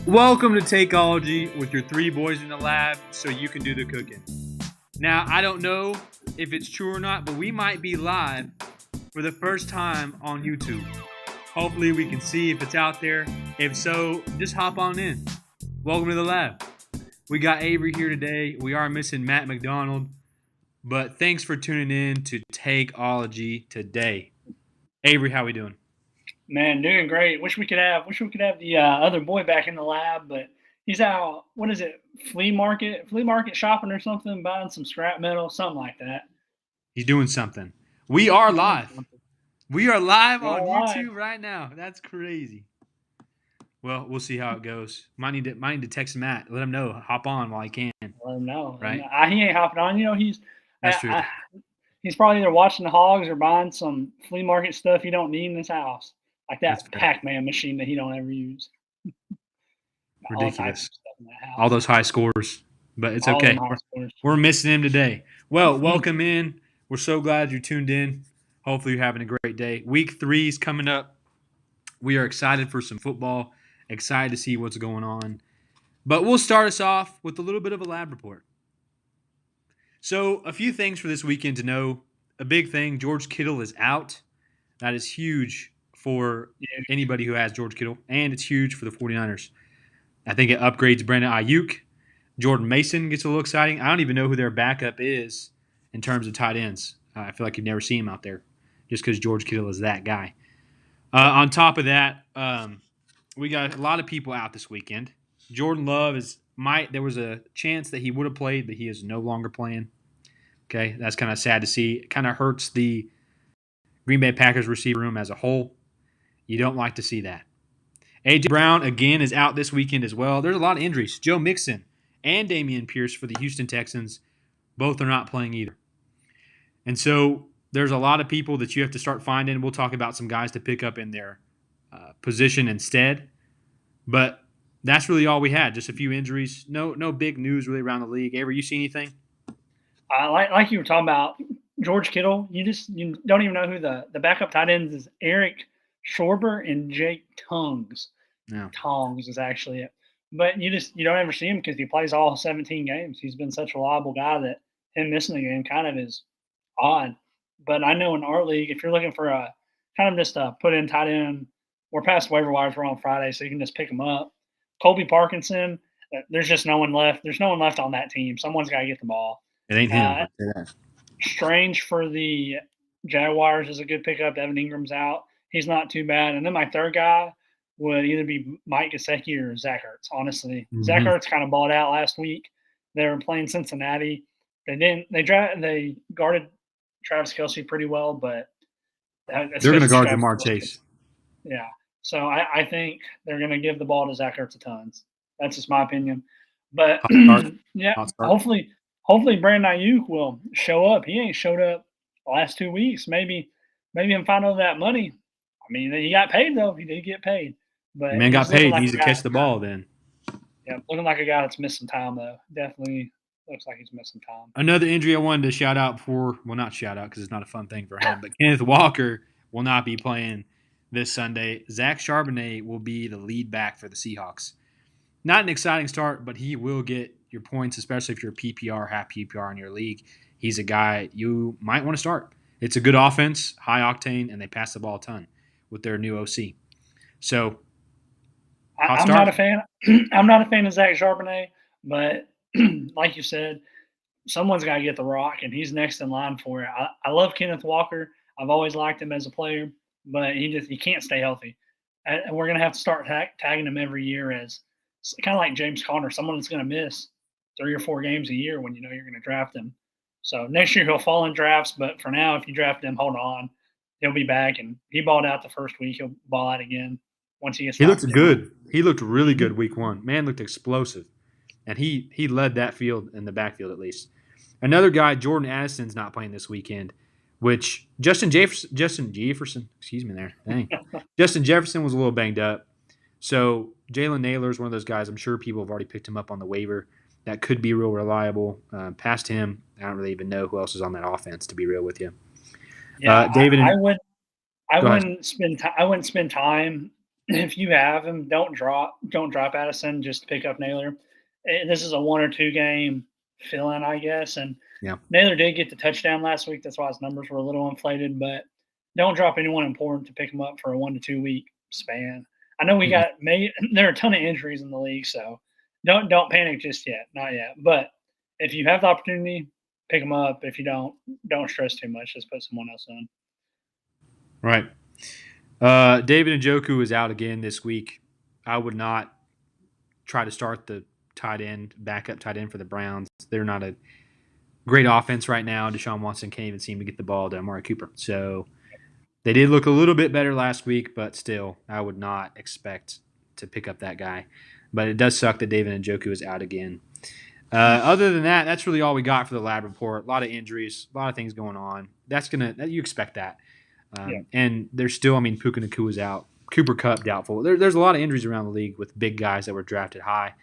Welcome to Takeology with your three boys in the lab so you can do the cooking. Now, I don't know if it's true or not, but we might be live for the first time on YouTube. Hopefully, we can see if it's out there. If so, just hop on in. Welcome to the lab. We got Avery here today. We are missing Matt McDonald, but thanks for tuning in to Takeology today. Avery, how we doing? Man, doing great. Wish we could have the other boy back in the lab, but he's out. What is it? Flea market shopping or something, buying some scrap metal, something like that. He's doing something. We are Doing live. something. We are live We're on all live. YouTube right now. That's crazy. Well, we'll see how it goes. Might need to text Matt. Let him know. Hop on while he can. Let him know. Right? He ain't hopping on. That's true. He's probably either watching the hogs or buying some flea market stuff he don't need in his house, like that Pac-Man machine that he don't ever use. Ridiculous. All those high scores, but it's All okay. them high scores. We're missing him today. Well, welcome in. We're so glad you tuned in. Hopefully, you're having a great day. Week 3 is coming up. We are excited for some football. Excited to see what's going on. But we'll start us off with a little bit of a lab report. So, a few things for this weekend to know. A big thing, George Kittle is out. That is huge for anybody who has George Kittle, and it's huge for the 49ers. I think it upgrades Brandon Ayuk. Jordan Mason gets a little exciting. I don't even know who their backup is in terms of tight ends. I feel like you've never seen him out there just because George Kittle is that guy. On top of that, we got a lot of people out this weekend. Jordan Love there was a chance that he would have played, but he is no longer playing. Okay, that's kind of sad to see. It kind of hurts the Green Bay Packers receiver room as a whole. You don't like to see that. A.J. Brown, again, is out this weekend as well. There's a lot of injuries. Joe Mixon and Dameon Pierce for the Houston Texans, both are not playing either. And so there's a lot of people that you have to start finding. We'll talk about some guys to pick up in their position instead. But that's really all we had, just a few injuries. No big news really around the league. Avery, you see anything? Like you were talking about, George Kittle, you don't even know who the backup tight ends is. Eric Schwarber and Jake Tongs. No. Tongs is actually it. But you don't ever see him because he plays all 17 games. He's been such a reliable guy that him missing a game kind of is odd. But I know in our league, if you're looking for a kind of just a put in tight end, we're past waiver wires. We're on Friday, so you can just pick them up. Colby Parkinson, there's just no one left. There's no one left on that team. Someone's got to get the ball. It ain't him. Strange for the Jaguars is a good pickup. Evan Ingram's out. He's not too bad. And then my third guy would either be Mike Gesicki or Zach Ertz, honestly. Mm-hmm. Zach Ertz kind of balled out last week. They were playing Cincinnati. They guarded Travis Kelce pretty well, but they're going to guard Jamar Chase. Yeah. So I think they're going to give the ball to Zach Ertz a tons. That's just my opinion. But yeah, hopefully Brandon Ayuk will show up. He ain't showed up the last 2 weeks. Maybe him find all that money. I mean, he got paid though. He did get paid. But the man got paid. He needs to catch the ball then. Yeah, looking like a guy that's missing time though. Definitely looks like he's missing time. Another injury I wanted to shout out for. Well, not shout out because it's not a fun thing for him. But Kenneth Walker will not be playing this Sunday. Zach Charbonnet will be the lead back for the Seahawks. Not an exciting start, but he will get your points, especially if you're PPR, half PPR in your league. He's a guy you might want to start. It's a good offense, high octane, and they pass the ball a ton with their new OC. So, I'm not a fan. I'm not a fan of Zach Charbonnet, but like you said, someone's got to get the rock, and he's next in line for it. I love Kenneth Walker. I've always liked him as a player, but he can't stay healthy. And we're going to have to start tagging him every year as kind of like James Conner, someone that's going to miss 3 or 4 games a year when you know you're going to draft him. So next year he'll fall in drafts, but for now, if you draft him, hold on. He'll be back, and he balled out the first week. He'll ball out again once he gets. He looked good. He looked really good week 1. Man looked explosive, and he led that field in the backfield at least. Another guy, Jordan Addison's not playing this weekend, which Justin Jefferson, excuse me there. Dang. Justin Jefferson was a little banged up. So Jalen Naylor is one of those guys. I'm sure people have already picked him up on the waiver. That could be real reliable. Past him, I don't really even know who else is on that offense, to be real with you. Yeah, David. I wouldn't spend time if you have him, don't drop Addison just to pick up Naylor. This is a 1 or 2 game fill-in, I guess, and Yeah. Naylor did get the touchdown last week. That's why his numbers were a little inflated, but don't drop anyone important to pick him up for a 1 to 2 week span. I know there are a ton of injuries in the league, so don't panic just yet, not yet. But if you have the opportunity, pick him up. If you don't stress too much. Just put someone else in. Right. David Njoku is out again this week. I would not try to start the backup tight end for the Browns. They're not a great offense right now. Deshaun Watson can't even seem to get the ball to Amari Cooper. So they did look a little bit better last week, but still, I would not expect to pick up that guy. But it does suck that David Njoku is out again. Other than that, that's really all we got for the lab report. A lot of injuries, a lot of things going on. You expect that. And there's still, Puka Nacua is out. Cooper Kupp doubtful. There's a lot of injuries around the league with big guys that were drafted high.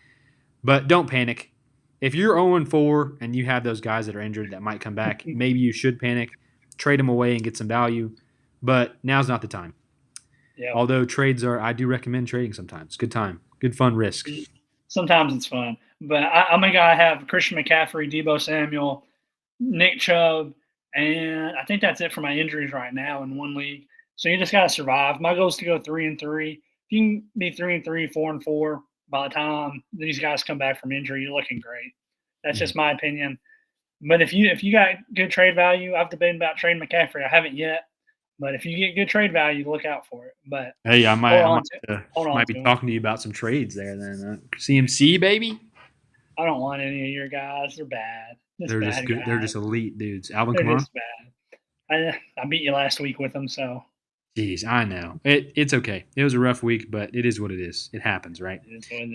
But don't panic. If you're 0-4 and you have those guys that are injured that might come back, maybe you should panic, trade them away and get some value. But now's not the time. Yeah. Although I do recommend trading sometimes. Good time. Good fun risk. Sometimes it's fun. But I'm a guy. I have Christian McCaffrey, Deebo Samuel, Nick Chubb, and I think that's it for my injuries right now in one league. So you just got to survive. My goal is to go 3-3. If you can be 3-3, 4-4 by the time these guys come back from injury, you're looking great. That's just my opinion. But if you got good trade value, I've debated about trading McCaffrey. I haven't yet. But if you get good trade value, look out for it. But hey, I might be talking to you about some trades there then. CMC, baby. I don't want any of your guys. They're bad. They're just good. They're just elite dudes. Alvin They're Kamara. Just bad. I beat you last week with them, so. Jeez, I know. It's okay. It was a rough week, but it is what it is. It happens, right?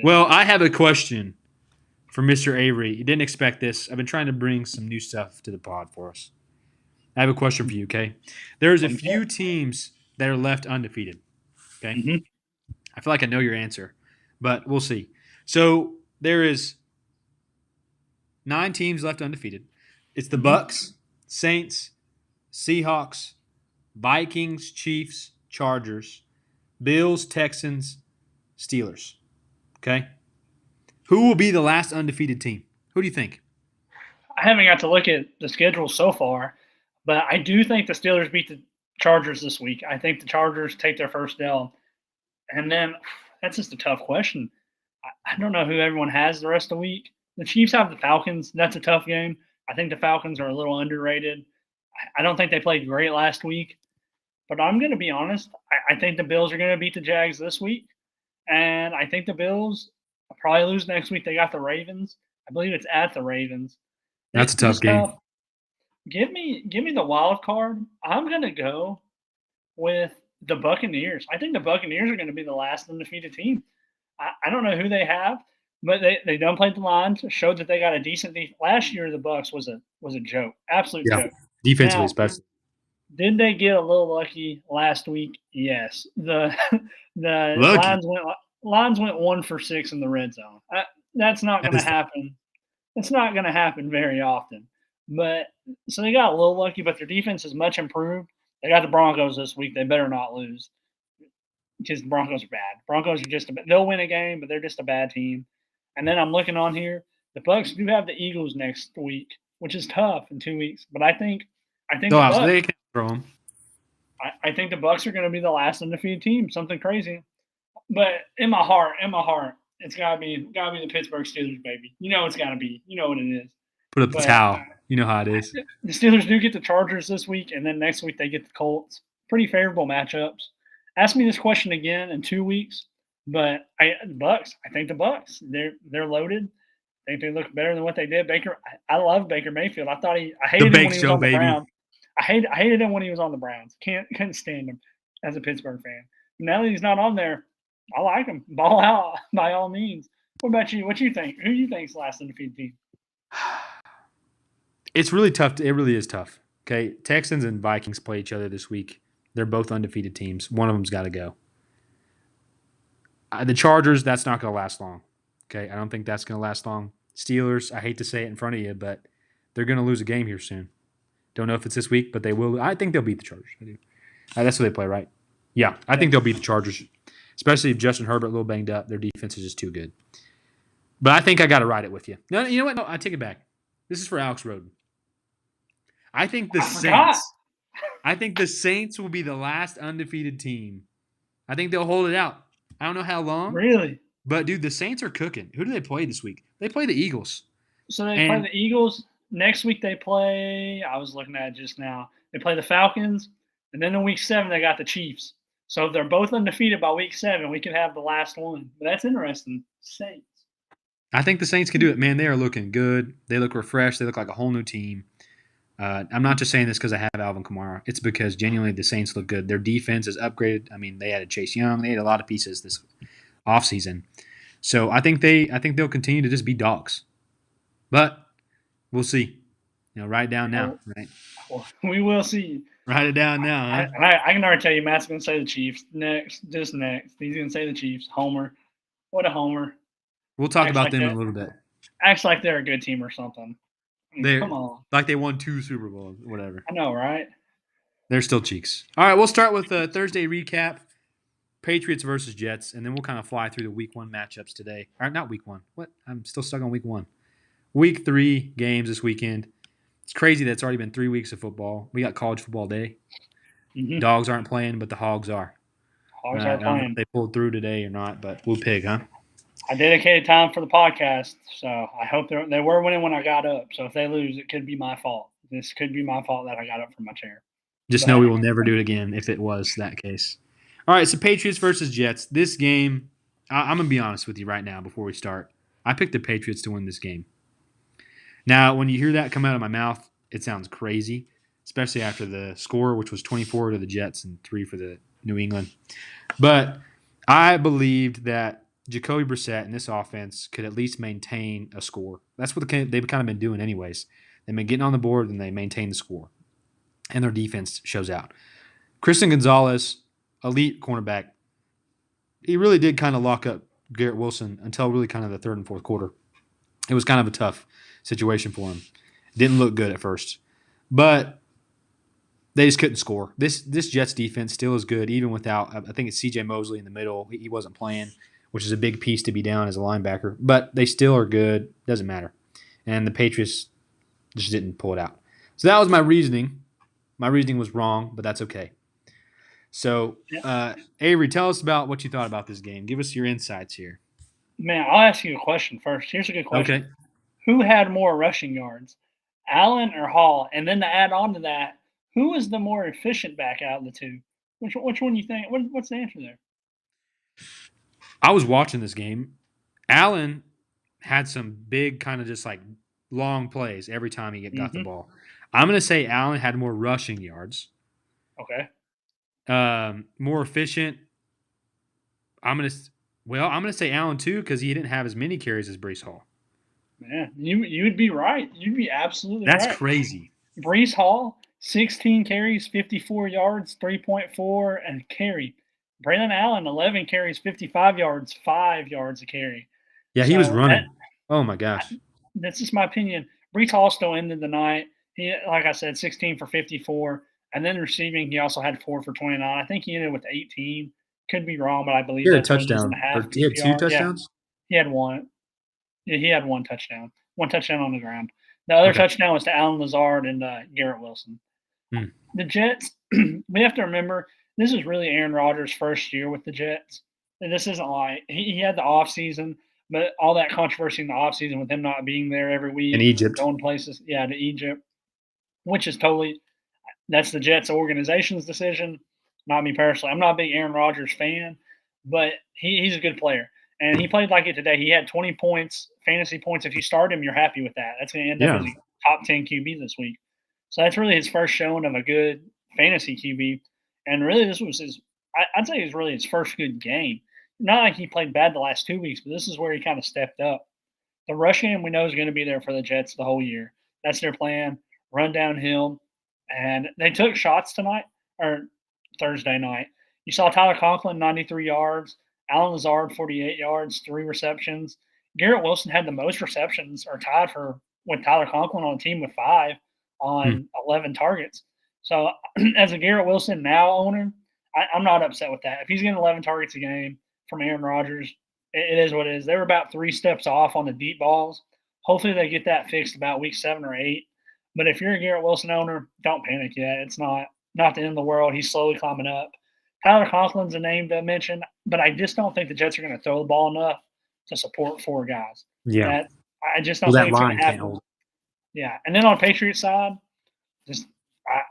Well, I have a question for Mr. Avery. You didn't expect this. I've been trying to bring some new stuff to the pod for us. I have a question for you, okay? There's a few teams that are left undefeated, okay? Mm-hmm. I feel like I know your answer, but we'll see. So there is 9 teams left undefeated. It's the Bucks, Saints, Seahawks, Vikings, Chiefs, Chargers, Bills, Texans, Steelers, okay? Who will be the last undefeated team? Who do you think? I haven't got to look at the schedule so far, but I do think the Steelers beat the Chargers this week. I think the Chargers take their first L. And then that's just a tough question. I don't know who everyone has the rest of the week. The Chiefs have the Falcons. That's a tough game. I think the Falcons are a little underrated. I don't think they played great last week. But I'm going to be honest. I think the Bills are going to beat the Jags this week. And I think the Bills will probably lose next week. They got the Ravens. I believe it's at the Ravens. That's a tough game. Give me the wild card. I'm going to go with the Buccaneers. I think the Buccaneers are going to be the last undefeated team. I don't know who they have, but they done played the Lions, showed that they got a decent defense. Last year, the Bucs was a joke, absolute joke. Defensively, especially. Did they get a little lucky last week? Yes. The Lions went 1 for 6 in the red zone. That's not going to happen. It's not going to happen very often. But so they got a little lucky, but their defense is much improved. They got the Broncos this week. They better not lose because the Broncos are bad. Broncos are they'll win a game, but they're just a bad team. And then I'm looking on here. The Bucs do have the Eagles next week, which is tough in 2 weeks. But I think they can throw them. I think the Bucs are going to be the last undefeated team. Something crazy. But in my heart, it's gotta be the Pittsburgh Steelers, baby. You know it's gotta be. You know what it is. Put up the towel. You know how it is. The Steelers do get the Chargers this week, and then next week they get the Colts. Pretty favorable matchups. Ask me this question again in 2 weeks, but I think the Bucs. They're loaded. I think they look better than what they did. I love Baker Mayfield. I hated him when he was on the Browns. I hated him when he was on the Browns. Couldn't stand him as a Pittsburgh fan. Now that he's not on there, I like him. Ball out by all means. What about you? What do you think? Who do you think's last undefeated team? It's really tough. It really is tough. Okay, Texans and Vikings play each other this week. They're both undefeated teams. One of them's got to go. The Chargers, that's not going to last long. Okay, I don't think that's going to last long. Steelers, I hate to say it in front of you, but they're going to lose a game here soon. Don't know if it's this week, but they will. I think they'll beat the Chargers. I do. That's what they play, right? Yeah, I think they'll beat the Chargers. especially if Justin Herbert a little banged up. Their defense is just too good. But I think I got to ride it with you. No, you know what? No, I take it back. This is for Alex Roden. I think the Saints. I think the Saints will be the last undefeated team. I think they'll hold it out. I don't know how long. Really? But, dude, the Saints are cooking. Who do they play this week? They play the Eagles. So they play the Eagles. Next week they play, I was looking at it just now, they play the Falcons. And then in week 7, they got the Chiefs. So if they're both undefeated by week 7, we could have the last one. But that's interesting. Saints. I think the Saints can do it. Man, they are looking good. They look refreshed. They look like a whole new team. I'm not just saying this because I have Alvin Kamara. It's because genuinely the Saints look good. Their defense is upgraded. I mean, they added Chase Young. They had a lot of pieces this offseason. So I think they'll continue to just be dogs. But we'll see. Write it down now. Right? Well, we will see. Write it down now. Huh? I can already tell you, Matt's going to say the Chiefs next. He's going to say the Chiefs. Homer. What a homer. We'll talk about them in a little bit. Acts like they're a good team or something. Come on. Like they won 2 Super Bowls, whatever. I know, right? They're still cheeks. All right, we'll start with the Thursday recap. Patriots versus Jets, and then we'll kind of fly through the Week 1 matchups today. All right, not Week 1. What? I'm still stuck on Week 1. Week 3 games this weekend. It's crazy that it's already been 3 weeks of football. We got college football day. Mm-hmm. Dogs aren't playing, but the Hogs are. Hogs are playing. I don't know if they pulled through today or not, but Blue Pig, huh? I dedicated time for the podcast, so I hope they were winning when I got up. So if they lose, it could be my fault. This could be my fault that I got up from my chair. Just know we will never do it again if it was that case. All right, so Patriots versus Jets. This game, I'm going to be honest with you right now before we start. I picked the Patriots to win this game. Now, when you hear that come out of my mouth, it sounds crazy, especially after the score, which was 24 to the Jets and 3 for the New England. But I believed that Jacoby Brissett and this offense could at least maintain a score. That's what they've kind of been doing anyways. They've been getting on the board and they maintain the score. And their defense shows out. Christian Gonzalez, elite cornerback, he really did kind of lock up Garrett Wilson until really kind of the third and fourth quarter. It was kind of a tough situation for him. Didn't look good at first. But they just couldn't score. This Jets defense still is good even without, I think it's C.J. Mosley in the middle. He wasn't playing, which is a big piece to be down as a linebacker. But they still are good. Doesn't matter. And the Patriots just didn't pull it out. So that was my reasoning. My reasoning was wrong, but that's okay. So, Avery, tell us about what you thought about this game. Give us your insights here. Man, I'll ask you a question first. Here's a good question. Okay. Who had more rushing yards, Allen or Hall? And then to add on to that, who was the more efficient back out of the two? Which one do you think? What's the answer there? I was watching this game. Allen had some big kind of just like long plays every time he got the ball. I'm going to say Allen had more rushing yards. Okay. More efficient. I'm going to say Allen too because he didn't have as many carries as Breece Hall. Man, you would be right. You'd be absolutely right. That's crazy. Breece Hall, 16 carries, 54 yards, 3.4 and a carry. Braylon Allen, 11 carries, 55 yards, 5 yards a carry. Yeah, he was running. Oh, my gosh. That's just my opinion. Breece Hall still ended the night. He, like I said, 16 for 54. And then receiving, he also had 4 for 29. I think he ended with 18. Could be wrong, but I believe he had a touchdown. He had 2 touchdowns? Yeah, he had 1. Yeah, he had 1 touchdown. 1 touchdown on the ground. The other touchdown was to Allen Lazard and Garrett Wilson. The Jets, we have to remember, this is really Aaron Rodgers' first year with the Jets. And this isn't like he had the offseason, but all that controversy in the offseason with him not being there every week. In Egypt. Going places. Yeah, to Egypt, which is that's the Jets organization's decision, not me personally. I'm not a big Aaron Rodgers fan, but he's a good player. And he played like it today. He had 20 points, fantasy points. If you start him, you're happy with that. That's going to end up as a top 10 QB this week. So that's really his first showing of a good fantasy QB. And really, this was I'd say it was really his first good game. Not like he played bad the last 2 weeks, but this is where he kind of stepped up. The rush game we know is going to be there for the Jets the whole year. That's their plan, run downhill. And they took shots tonight, or Thursday night. You saw Tyler Conklin, 93 yards. Allen Lazard, 48 yards, 3 receptions. Garrett Wilson had the most receptions, or tied with Tyler Conklin on the team with 5 on 11 targets. So as a Garrett Wilson now owner, I'm not upset with that. If he's getting 11 targets a game, from Aaron Rodgers. It is what it is. They were about 3 steps off on the deep balls. Hopefully they get that fixed about week 7 or 8. But if you're a Garrett Wilson owner, don't panic yet. It's not the end of the world. He's slowly climbing up. Tyler Conklin's a name to mention, but I just don't think the Jets are going to throw the ball enough to support 4 guys. Yeah. I just don't think it's going to happen. Yeah. And then on the Patriots side,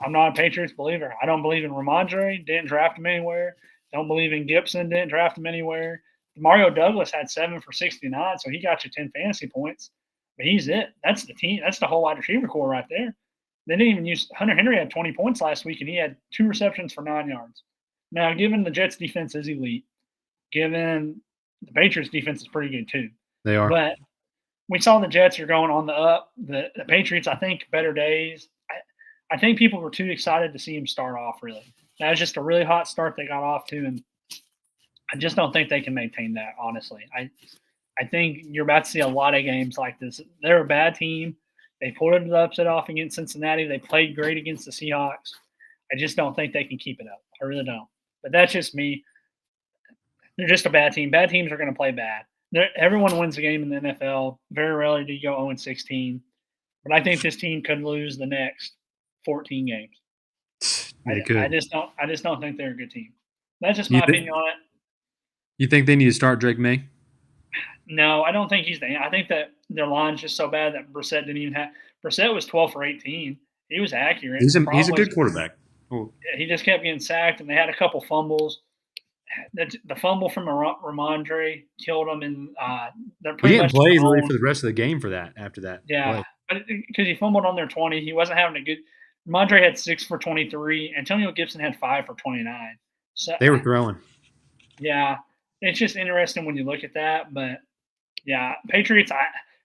I'm not a Patriots believer. I don't believe in Ramondre. Didn't draft him anywhere. Don't believe in Gibson. Didn't draft him anywhere. Mario Douglas had 7 for 69, so he got you 10 fantasy points. But he's it. That's the team. That's the whole wide receiver core right there. They didn't even use Hunter Henry had 20 points last week, and he had 2 receptions for 9 yards. Now, given the Jets' defense is elite, given the Patriots' defense is pretty good too. They are. But we saw the Jets are going on the up. The Patriots, I think, better days. I think people were too excited to see him start off, really. That was just a really hot start they got off to, and I just don't think they can maintain that, honestly. I think you're about to see a lot of games like this. They're a bad team. They pulled the upset off against Cincinnati. They played great against the Seahawks. I just don't think they can keep it up. I really don't. But that's just me. They're just a bad team. Bad teams are going to play bad. Everyone wins a game in the NFL. Very rarely do you go 0-16. But I think this team could lose the next 14 games. They could. I just don't think they're a good team. That's just my opinion on it. You think they need to start Drake May? No, I don't think he's the. I think that their line's just so bad that Brissett didn't even have. Brissett was 12 for 18. He was accurate. He's a good quarterback. Oh. He just kept getting sacked, and they had a couple fumbles. The fumble from Ramondre killed him, and he didn't play really for the rest of the game for that. After that, yeah, because he fumbled on their 20. He wasn't having a good. Ramondre had 6 for 23. Antonio Gibson had 5 for 29. So they were throwing. Yeah, it's just interesting when you look at that, but yeah, Patriots.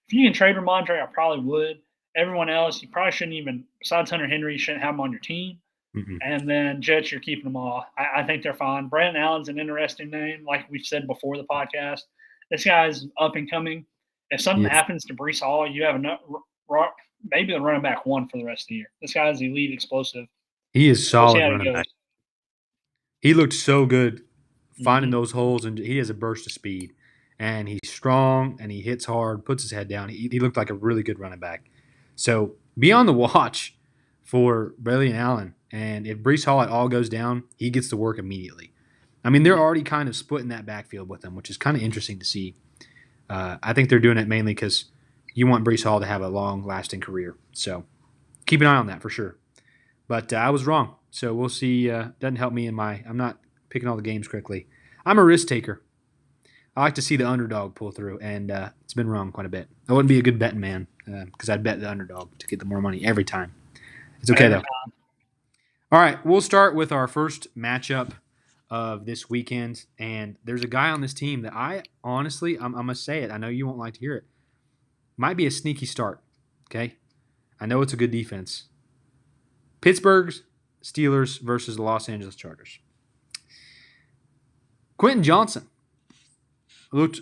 If you can trade Ramondre, I probably would. Everyone else, you probably shouldn't even. Besides Hunter Henry, you shouldn't have him on your team. Mm-hmm. And then Jets, you're keeping them all. I think they're fine. Brandon Allen's an interesting name, like we've said before the podcast. This guy's up and coming. If something happens to Breece Hall, you have maybe the running back 1 for the rest of the year. This guy's elite, explosive. He is solid running back. He looked so good finding those holes, and he has a burst of speed. And he's strong, and he hits hard, puts his head down. He looked like a really good running back. So be on the watch for Bailey and Allen. And if Breece Hall at all goes down, he gets to work immediately. I mean, they're already kind of splitting that backfield with them, which is kind of interesting to see. I think they're doing it mainly because you want Breece Hall to have a long-lasting career. So keep an eye on that for sure. But I was wrong. So we'll see. Doesn't help me I'm not picking all the games correctly. I'm a risk taker. I like to see the underdog pull through, and it's been wrong quite a bit. I wouldn't be a good betting man because I'd bet the underdog to get the more money every time. It's okay, though. All right, we'll start with our first matchup of this weekend, and there's a guy on this team that I honestly, I'm going to say it. I know you won't like to hear it. Might be a sneaky start, okay? I know it's a good defense. Pittsburgh Steelers versus the Los Angeles Chargers. Quentin Johnson looked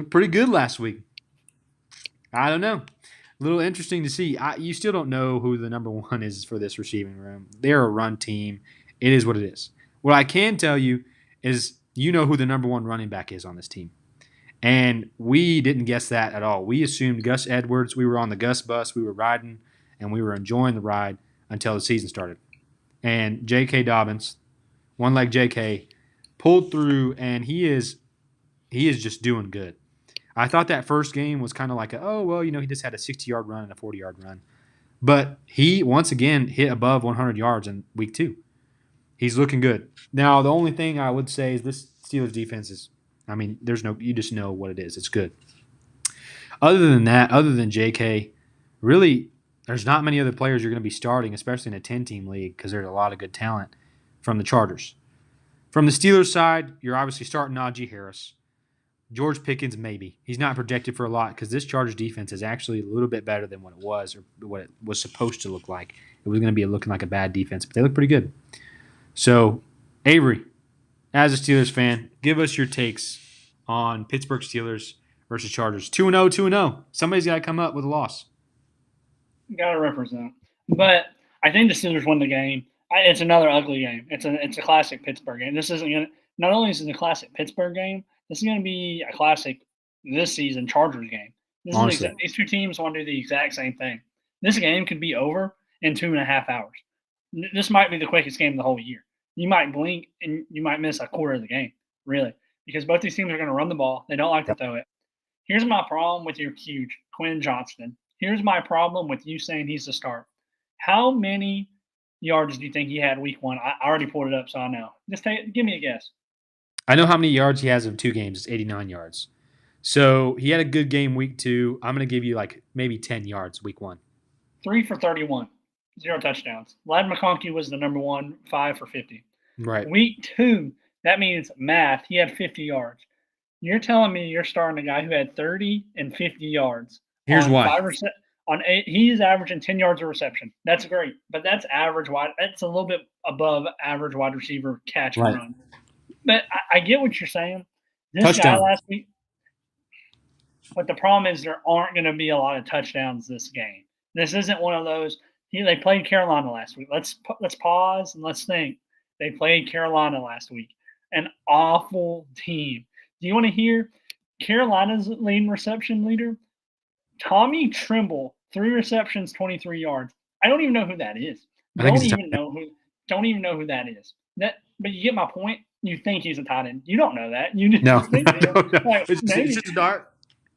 pretty good last week. I don't know. A little interesting to see. You still don't know who the number 1 is for this receiving room. They're a run team. It is what it is. What I can tell you is you know who the number 1 running back is on this team. And we didn't guess that at all. We assumed Gus Edwards. We were on the Gus bus. We were riding, and we were enjoying the ride until the season started. And J.K. Dobbins, one-leg J.K., pulled through, and he is just doing good. I thought that first game was kind of like, he just had a 60-yard run and a 40-yard run. But he, once again, hit above 100 yards in week 2. He's looking good. Now, the only thing I would say is this Steelers defense is, you just know what it is. It's good. Other than that, other than JK, really, there's not many other players you're going to be starting, especially in a 10-team league, because there's a lot of good talent from the Chargers. From the Steelers side, you're obviously starting Najee Harris. George Pickens, maybe. He's not projected for a lot because this Chargers defense is actually a little bit better than what it was or what it was supposed to look like. It was going to be looking like a bad defense, but they look pretty good. So, Avery, as a Steelers fan, give us your takes on Pittsburgh Steelers versus Chargers. 2-0, 2-0. Somebody's got to come up with a loss. Got to represent. But I think the Steelers won the game. It's another ugly game. It's a classic Pittsburgh game. This isn't going to – not only is it a classic Pittsburgh game, This is going to be a classic this season Chargers game. These two teams want to do the exact same thing. This game could be over in 2.5 hours. This might be the quickest game of the whole year. You might blink and you might miss a quarter of the game, really, because both these teams are going to run the ball. They don't like to throw it. Here's my problem with your huge Quinn Johnston. Here's my problem with you saying he's the start. How many yards do you think he had week 1? I already pulled it up, so I know. Give me a guess. I know how many yards he has in 2 games. It's 89 yards. So he had a good game week 2. I'm going to give you like maybe 10 yards week 1. 3 for 31. 0 touchdowns. Ladd McConkey was the number 1, 5 for 50. Right. Week 2, that means math. He had 50 yards. You're telling me you're starting a guy who had 30 and 50 yards. Here's why. On 8, he's averaging 10 yards a reception. That's great, but that's average wide. That's a little bit above average wide receiver catch and run. But I get what you're saying. This guy last week. But the problem is there aren't going to be a lot of touchdowns this game. This isn't one of those. They played Carolina last week. Let's pause and let's think. They played Carolina last week. An awful team. Do you want to hear Carolina's leading reception leader? Tommy Tremble, 3 receptions, 23 yards. I don't even know who that is. Don't even know who that is. But you get my point. You think he's a tight end. You don't know that. You no. Think it's just a dart.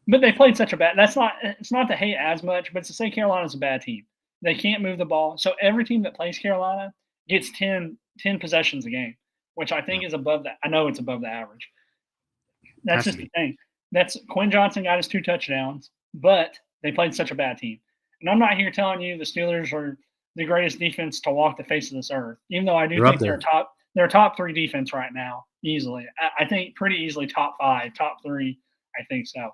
But they played such a bad. It's not to hate as much, but it's to say Carolina's a bad team. They can't move the ball. So every team that plays Carolina gets 10 possessions a game, which I think is above that. I know it's above the average. That's just the thing. That's Quinn Johnson got his 2 touchdowns, but they played such a bad team. And I'm not here telling you the Steelers are the greatest defense to walk the face of this earth, even though I do think they're top 3 defense right now, easily. I think pretty easily top 5, top 3. I think so.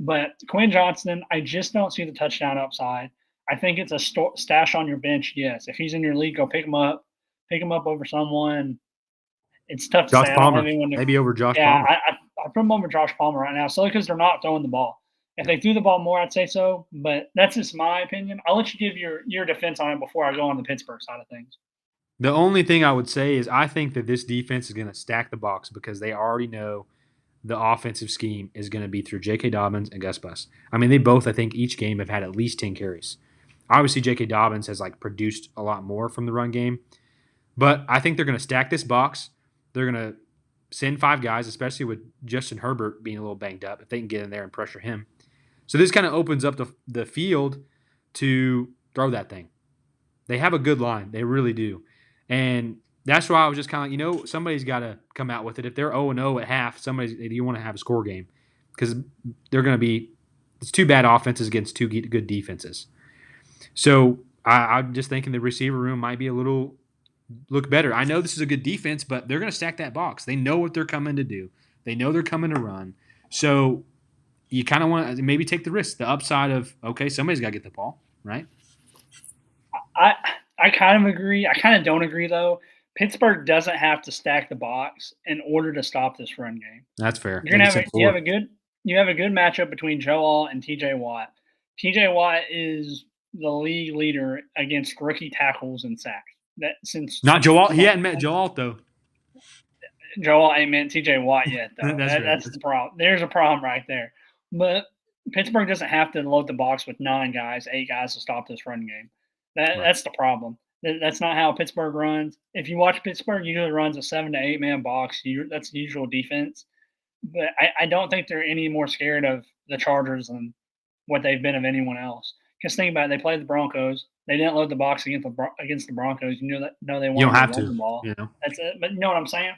But Quinn Johnston, I just don't see the touchdown upside. I think it's a stash on your bench, yes. If he's in your league, go pick him up. Pick him up over someone. It's tough to say. Palmer. Maybe over Josh Palmer. I put him over Josh Palmer right now, solely because they're not throwing the ball. If they threw the ball more, I'd say so. But that's just my opinion. I'll let you give your defense on it before I go on the Pittsburgh side of things. The only thing I would say is I think that this defense is going to stack the box because they already know the offensive scheme is going to be through J.K. Dobbins and Gus Bus. I mean, they both, I think, each game have had at least 10 carries. Obviously, J.K. Dobbins has produced a lot more from the run game. But I think they're going to stack this box. They're going to send 5 guys, especially with Justin Herbert being a little banged up, if they can get in there and pressure him. So this kind of opens up the field to throw that thing. They have a good line. They really do. And that's why I was just kind of like, somebody's got to come out with it. If they're 0-0 at half, you want to have a score game because they're going to be – it's 2 bad offenses against 2 good defenses. So I'm just thinking the receiver room might be look better. I know this is a good defense, but they're going to stack that box. They know what they're coming to do. They know they're coming to run. So you kind of want to maybe take the risk, the upside of, okay, somebody's got to get the ball, right? I kind of agree. I kind of don't agree, though. Pittsburgh doesn't have to stack the box in order to stop this run game. That's fair. You have a good matchup between Joel and TJ Watt. TJ Watt is the league leader against rookie tackles and sacks. Not Joel. He hadn't met Joel though. Joel ain't met TJ Watt yet though. That's the problem. There's a problem right there. But Pittsburgh doesn't have to load the box with 9 guys, 8 guys to stop this run game. That's the problem. That's not how Pittsburgh runs. If you watch Pittsburgh, usually runs a 7 to 8 man box. That's the usual defense. But I don't think they're any more scared of the Chargers than what they've been of anyone else. Because think about it, they played the Broncos. They didn't load the box against the Broncos. They wanted to run the ball. That's it. But you know what I'm saying?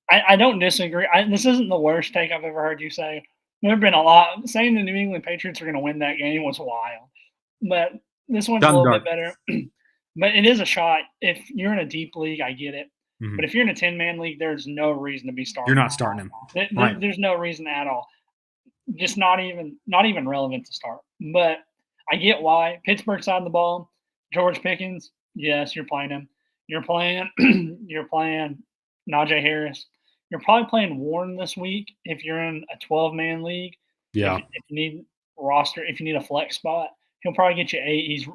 I don't disagree. This isn't the worst take I've ever heard you say. There have been a lot. Saying the New England Patriots are going to win that game was wild. But this one's a little bit better. But it is a shot. If you're in a deep league, I get it. Mm-hmm. But if you're in a 10-man league, there's no reason to be starting. You're not starting him. There's no reason at all. Just not even relevant to start. But I get why. Pittsburgh side of the ball, George Pickens, yes, you're playing him. You're playing Najee Harris. You're probably playing Warren this week if you're in a 12-man league. Yeah. If you need if you need a flex spot, he'll probably get you 8. He's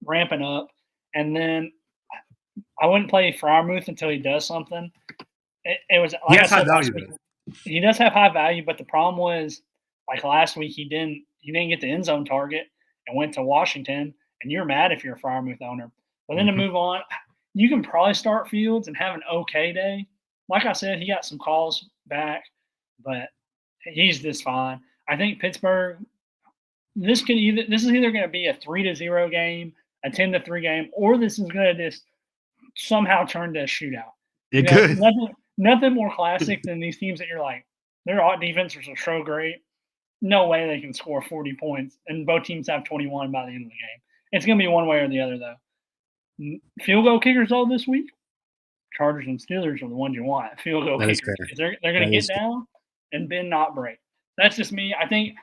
ramping up. And then I wouldn't play Freiermuth until he does something. It was like I said last week. he does have high value, but the problem was, like last week, he didn't get the end zone target and went to Washington, and you're mad if you're a Freiermuth owner. But then to Mm-hmm. move on, you can probably start Fields and have an okay day. Like I said, he got some calls back, but he's just fine. I think Pittsburgh. This is either going to be a 3-0 game, a 10-3 game, or this is going to just somehow turn to a shootout. It could. Nothing more classic than these teams that you're like, their defenses are so great. No way they can score 40 points, and both teams have 21 by the end of the game. It's going to be one way or the other, though. Field goal kickers all this week. Chargers and Steelers are the ones you want. Field goal That is kickers. fair. They're going to That get is fair. down and bend not break. That's just me. I think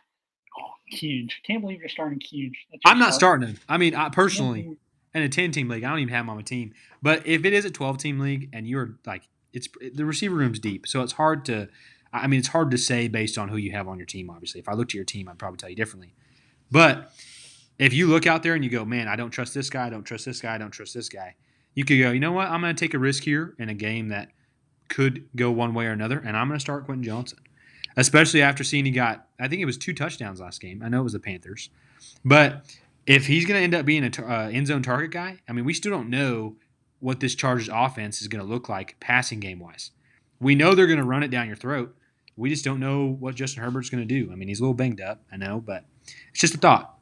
huge. Can't believe you're starting huge. I'm not starting him. I mean, personally, in a 10-team league, I don't even have him on my team. But if it is a 12-team league and you're like, it's the receiver room's deep, so it's hard to. I mean, it's hard to say based on who you have on your team. Obviously, if I looked at your team, I'd probably tell you differently. But if you look out there and you go, man, I don't trust this guy, I don't trust this guy, I don't trust this guy, you could go, you know what? I'm going to take a risk here in a game that could go one way or another, and I'm going to start Quentin Johnson. Especially after seeing he got, I think it was 2 touchdowns last game. I know it was the Panthers. But if he's going to end up being an end zone target guy, I mean, we still don't know what this Chargers offense is going to look like passing game wise. We know they're going to run it down your throat. We just don't know what Justin Herbert's going to do. I mean, he's a little banged up, I know, but it's just a thought,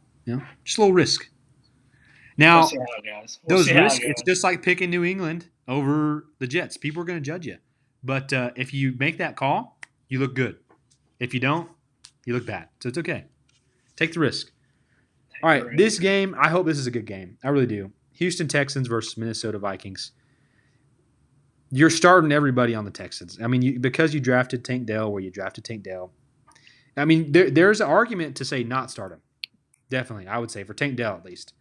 just a little risk. Now, we'll see how it goes. those risks, it's just like picking New England over the Jets. People are going to judge you. But if you make that call, you look good. If you don't, you look bad. So it's okay. Take the risk. All right, this game, I hope this is a good game. I really do. Houston Texans versus Minnesota Vikings. You're starting everybody on the Texans. I mean, because you drafted Tank Dell where you drafted Tank Dell. I mean, there's an argument to say not start him. Definitely, I would say, for Tank Dell at least.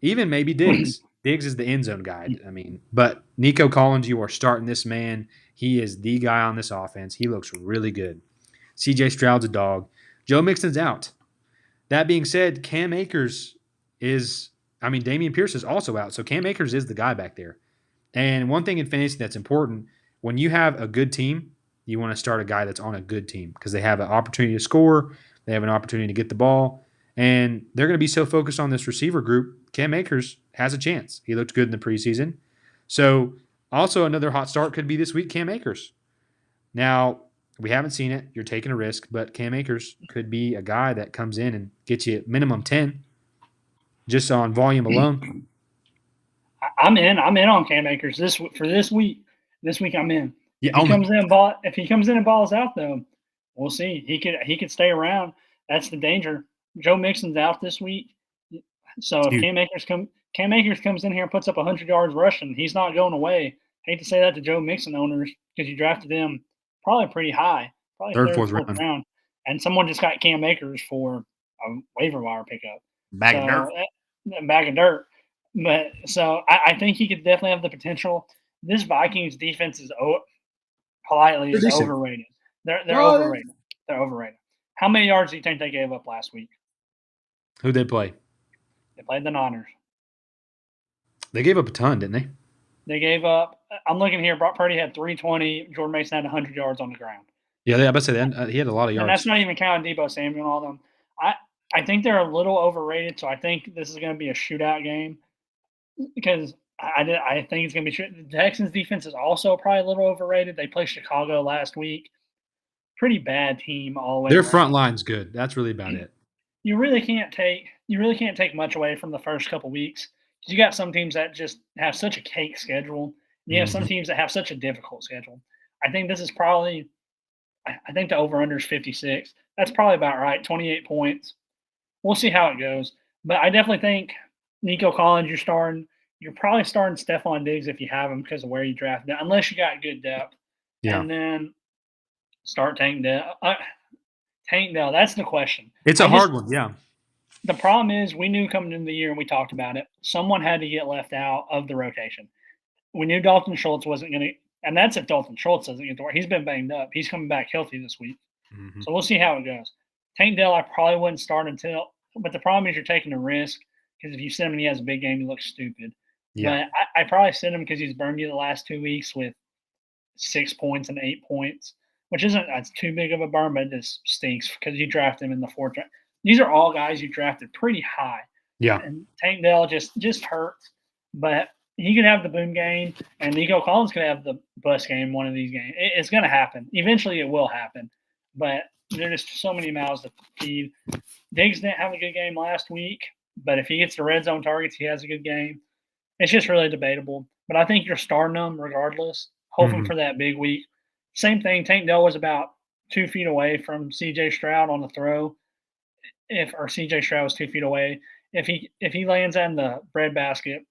Even maybe Diggs. Diggs is the end zone guy. I mean, but Nico Collins, you are starting this man. He is the guy on this offense. He looks really good. CJ Stroud's a dog. Joe Mixon's out. That being said, Cam Akers Dameon Pierce is also out. So Cam Akers is the guy back there. And one thing in fantasy that's important, when you have a good team, you want to start a guy that's on a good team because they have an opportunity to score. They have an opportunity to get the ball. And they're going to be so focused on this receiver group. Cam Akers has a chance. He looked good in the preseason. So also another hot start could be this week, Cam Akers. Now, we haven't seen it. You're taking a risk, but Cam Akers could be a guy that comes in and gets you minimum 10 just on volume alone. I'm in on Cam Akers for this week. This week I'm in. Yeah, if he comes in and balls out though, we'll see. He could stay around. That's the danger. Joe Mixon's out this week, so if Cam Akers comes in here and puts up 100 yards rushing, he's not going away. Hate to say that to Joe Mixon owners because you drafted him probably pretty high, probably third, fourth round, and someone just got Cam Akers for a waiver wire pickup. Bag of dirt. Bag of dirt. But so I think he could definitely have the potential. This Vikings defense is overrated. They're overrated. They're overrated. How many yards do you think they gave up last week? Who'd they play? They played the Niners. They gave up a ton, didn't they? They gave up. I'm looking here. Brock Purdy had 320. Jordan Mason had 100 yards on the ground. Yeah, I bet say that he had a lot of yards. And that's not even counting Deebo Samuel and all them. I think they're a little overrated, so I think this is going to be a shootout game because I think it's going to be. The Texans defense is also probably a little overrated. They played Chicago last week. Pretty bad team all the way. Their front line's good. That's really about it. You really can't take much away from the first couple weeks. You got some teams that just have such a cake schedule. You have some teams that have such a difficult schedule. I think this is probably. I think the over/under is 56. That's probably about right. 28 points. We'll see how it goes. But I definitely think Nico Collins, you're probably starting Stephon Diggs if you have him because of where you drafted him, unless you got good depth. Yeah. And then start Tank Dell. Tank Dell, that's the question. It's a hard one, yeah. The problem is we knew coming into the year, and we talked about it, someone had to get left out of the rotation. We knew Dalton Schultz wasn't going to – and that's if Dalton Schultz doesn't get to work. He's been banged up. He's coming back healthy this week. Mm-hmm. So we'll see how it goes. Tank Dell, I probably wouldn't start until – but the problem is you're taking a risk because if you send him and he has a big game, he looks stupid. Yeah. But I probably send him because he's burned you the last 2 weeks with 6 points and 8 points. which isn't that's too big of a burn, but it just stinks because you draft him in the fourth round. These are all guys you drafted pretty high. Yeah. And Tank Dell just hurts. But he could have the boom game, and Nico Collins could have the bust game one of these games. It's going to happen. Eventually, it will happen. But there's just so many mouths to feed. Diggs didn't have a good game last week, but if he gets the red zone targets, he has a good game. It's just really debatable. But I think you're starting them regardless, hoping for that big week. Same thing. Tank Dell was about 2 feet away from C.J. Stroud on the throw. Or C.J. Stroud was 2 feet away. If he lands in the breadbasket,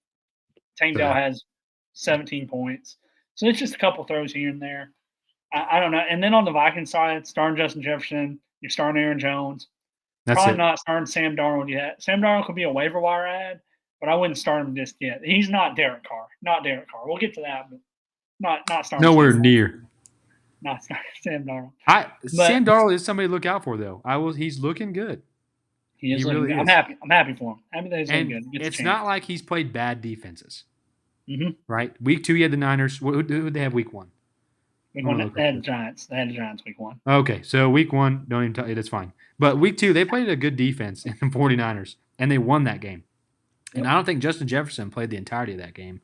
Tank Dell has 17 points. So it's just a couple throws here and there. I don't know. And then on the Vikings side, starting Justin Jefferson, you're starting Aaron Jones. Probably not starting Sam Darnold yet. Sam Darnold could be a waiver wire ad, but I wouldn't start him just yet. He's not Derek Carr. Not Derek Carr. We'll get to that, but not starting. Nowhere near. Not starting Sam Darnold. Sam Darnold is somebody to look out for, though. He's looking good. He is looking good. I'm happy. I'm happy for him. Happy that he's looking good. It's not like he's played bad defenses. Mm-hmm. Right? Week 2, he had the Niners. Who did they have week 1? Week 1, they had the Giants. They had the Giants week 1. Okay, so week 1, don't even tell you, that's fine. But week 2, they played a good defense in the 49ers, and they won that game. And I don't think Justin Jefferson played the entirety of that game.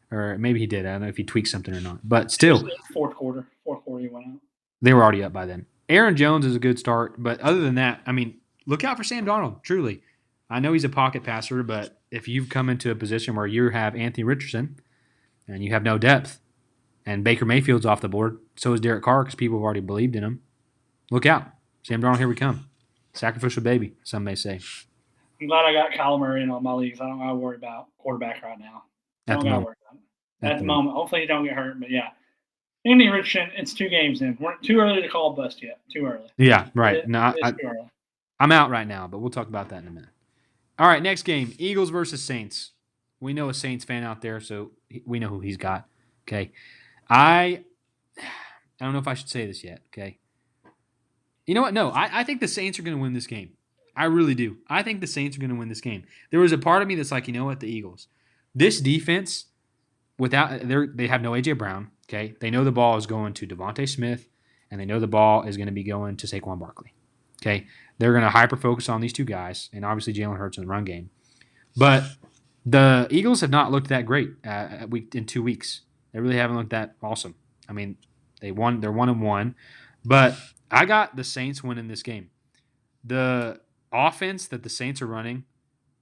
Or maybe he did. I don't know if he tweaked something or not. But still. Fourth quarter he went out. They were already up by then. Aaron Jones is a good start. But other than that, I mean, look out for Sam Darnold, truly. I know he's a pocket passer, but if you've come into a position where you have Anthony Richardson and you have no depth, and Baker Mayfield's off the board, so is Derek Carr because people have already believed in him. Look out. Sam Darnold, here we come. Sacrificial baby, some may say. I'm glad I got Kyler Murray in all my leagues. I don't got to worry about quarterback right now. At the moment. Hopefully he don't get hurt, but yeah. Anthony Richardson, it's 2 games in. We're too early to call bust yet. Too early. Yeah, right. Too early. I'm out right now, but we'll talk about that in a minute. All right, next game, Eagles versus Saints. We know a Saints fan out there, so we know who he's got. Okay. I don't know if I should say this yet, okay? You know what? No, I think the Saints are going to win this game. I really do. I think the Saints are going to win this game. There was a part of me that's like, you know what, the Eagles. This defense, they have no A.J. Brown, okay? They know the ball is going to Devontae Smith, and they know the ball is going to be going to Saquon Barkley, okay? They're going to hyper-focus on these 2 guys, and obviously Jalen Hurts in the run game. But the Eagles have not looked that great in 2 weeks. They really haven't looked that awesome. I mean, they're 1-1, but I got the Saints winning this game. The offense that the Saints are running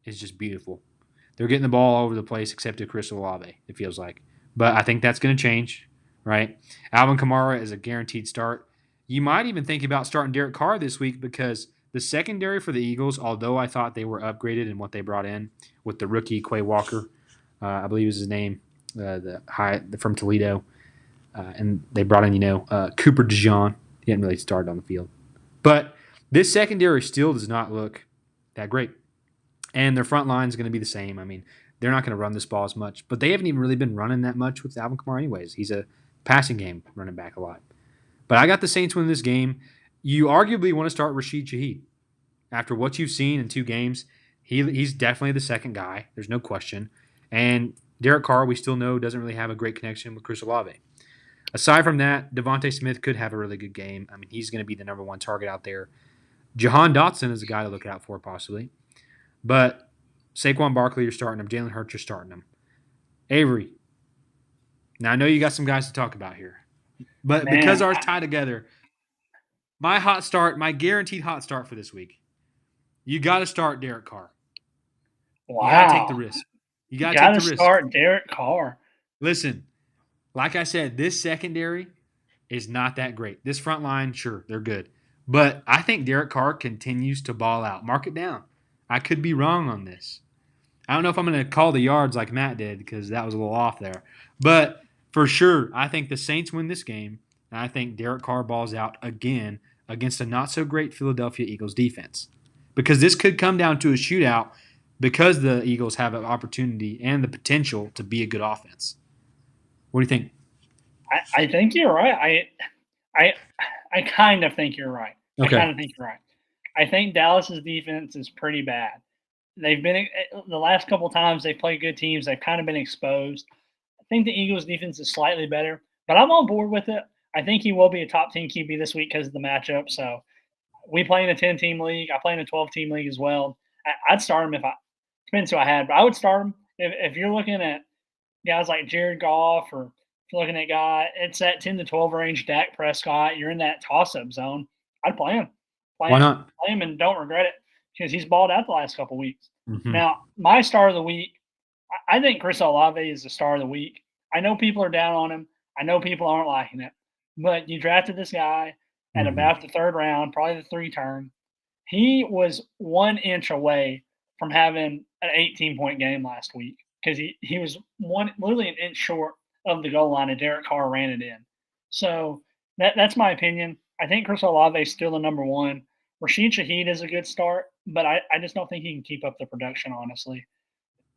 is just beautiful. They're getting the ball all over the place except to Chris Olave, it feels like. But I think that's going to change, right? Alvin Kamara is a guaranteed start. You might even think about starting Derek Carr this week because the secondary for the Eagles, although I thought they were upgraded in what they brought in with the rookie Quay Walker, I believe is his name, from Toledo, and they brought in Cooper DeJean. He hadn't really started on the field, but this secondary still does not look that great, and their front line is going to be the same. I mean, they're not going to run this ball as much, but they haven't even really been running that much with Alvin Kamara anyways. He's a passing game running back a lot. But I got the Saints winning this game. You arguably want to start Rashid Shaheed. After what you've seen in 2 games, he's definitely the second guy. There's no question. And Derek Carr, we still know, doesn't really have a great connection with Chris Olave. Aside from that, Devontae Smith could have a really good game. I mean, he's going to be the number 1 target out there. Jahan Dotson is a guy to look out for possibly. But Saquon Barkley, you're starting him. Jalen Hurts, you're starting him. Avery. Now, I know you got some guys to talk about here. But because ours tie together, my guaranteed hot start for this week, you got to start Derek Carr. Wow. You got to take the risk. You got to take the risk. Start Derek Carr. Listen, like I said, this secondary is not that great. This front line, sure, they're good. But I think Derek Carr continues to ball out. Mark it down. I could be wrong on this. I don't know if I'm going to call the yards like Matt did because that was a little off there. But for sure, I think the Saints win this game, and I think Derek Carr balls out again against a not-so-great Philadelphia Eagles defense. Because this could come down to a shootout because the Eagles have an opportunity and the potential to be a good offense. What do you think? I think you're right. I kind of think you're right. Okay. I kind of think you're right. I think Dallas's defense is pretty bad. They've been the last couple times they've played good teams. They've kind of been exposed. I think the Eagles' defense is slightly better, but I'm on board with it. I think he will be a top 10 QB this week because of the matchup. So we play in a 10-team league. I play in a 12-team league as well. I'd start him if I depends who I had, but I would start him if you're looking at guys like Jared Goff or if you're looking at it's that 10 to 12 range. Dak Prescott, you're in that toss-up zone. I'd play him. Why not? Play him and don't regret it because he's balled out the last couple weeks. Mm-hmm. Now, my star of the week, I think Chris Olave is the star of the week. I know people are down on him. I know people aren't liking it. But you drafted this guy at about the third round, probably the 3 turn. He was 1 inch away from having an 18-point game last week because he was literally an inch short of the goal line and Derek Carr ran it in. So that's my opinion. I think Chris Olave is still the number 1. Rashid Shaheed is a good start, but I just don't think he can keep up the production, honestly.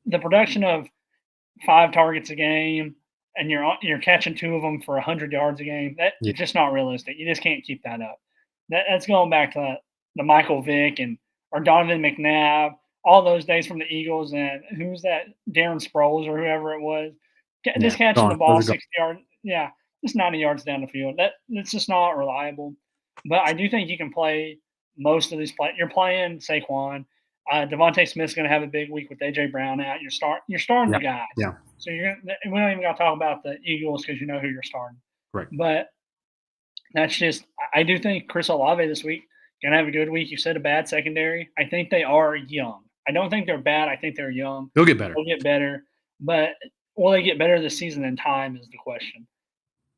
The production of 5 targets a game and you're catching 2 of them for 100 yards a game, that's just not realistic. You just can't keep that up. That's going back to the Michael Vick or Donovan McNabb, all those days from the Eagles, and who's that, Darren Sproles or whoever it was, just catching the ball 60 yards, just 90 yards down the field. That's just not reliable. But I do think you can play most of these play. You're playing Saquon. Devontae Smith's going to have a big week with A.J. Brown out. You're starting the guys. Yeah. So we don't even got to talk about the Eagles because you know who you're starting. Right. But that's just – I do think Chris Olave this week going to have a good week. You said a bad secondary. I think they are young. I don't think they're bad. I think they're young. They'll get better. But will they get better this season in time is the question.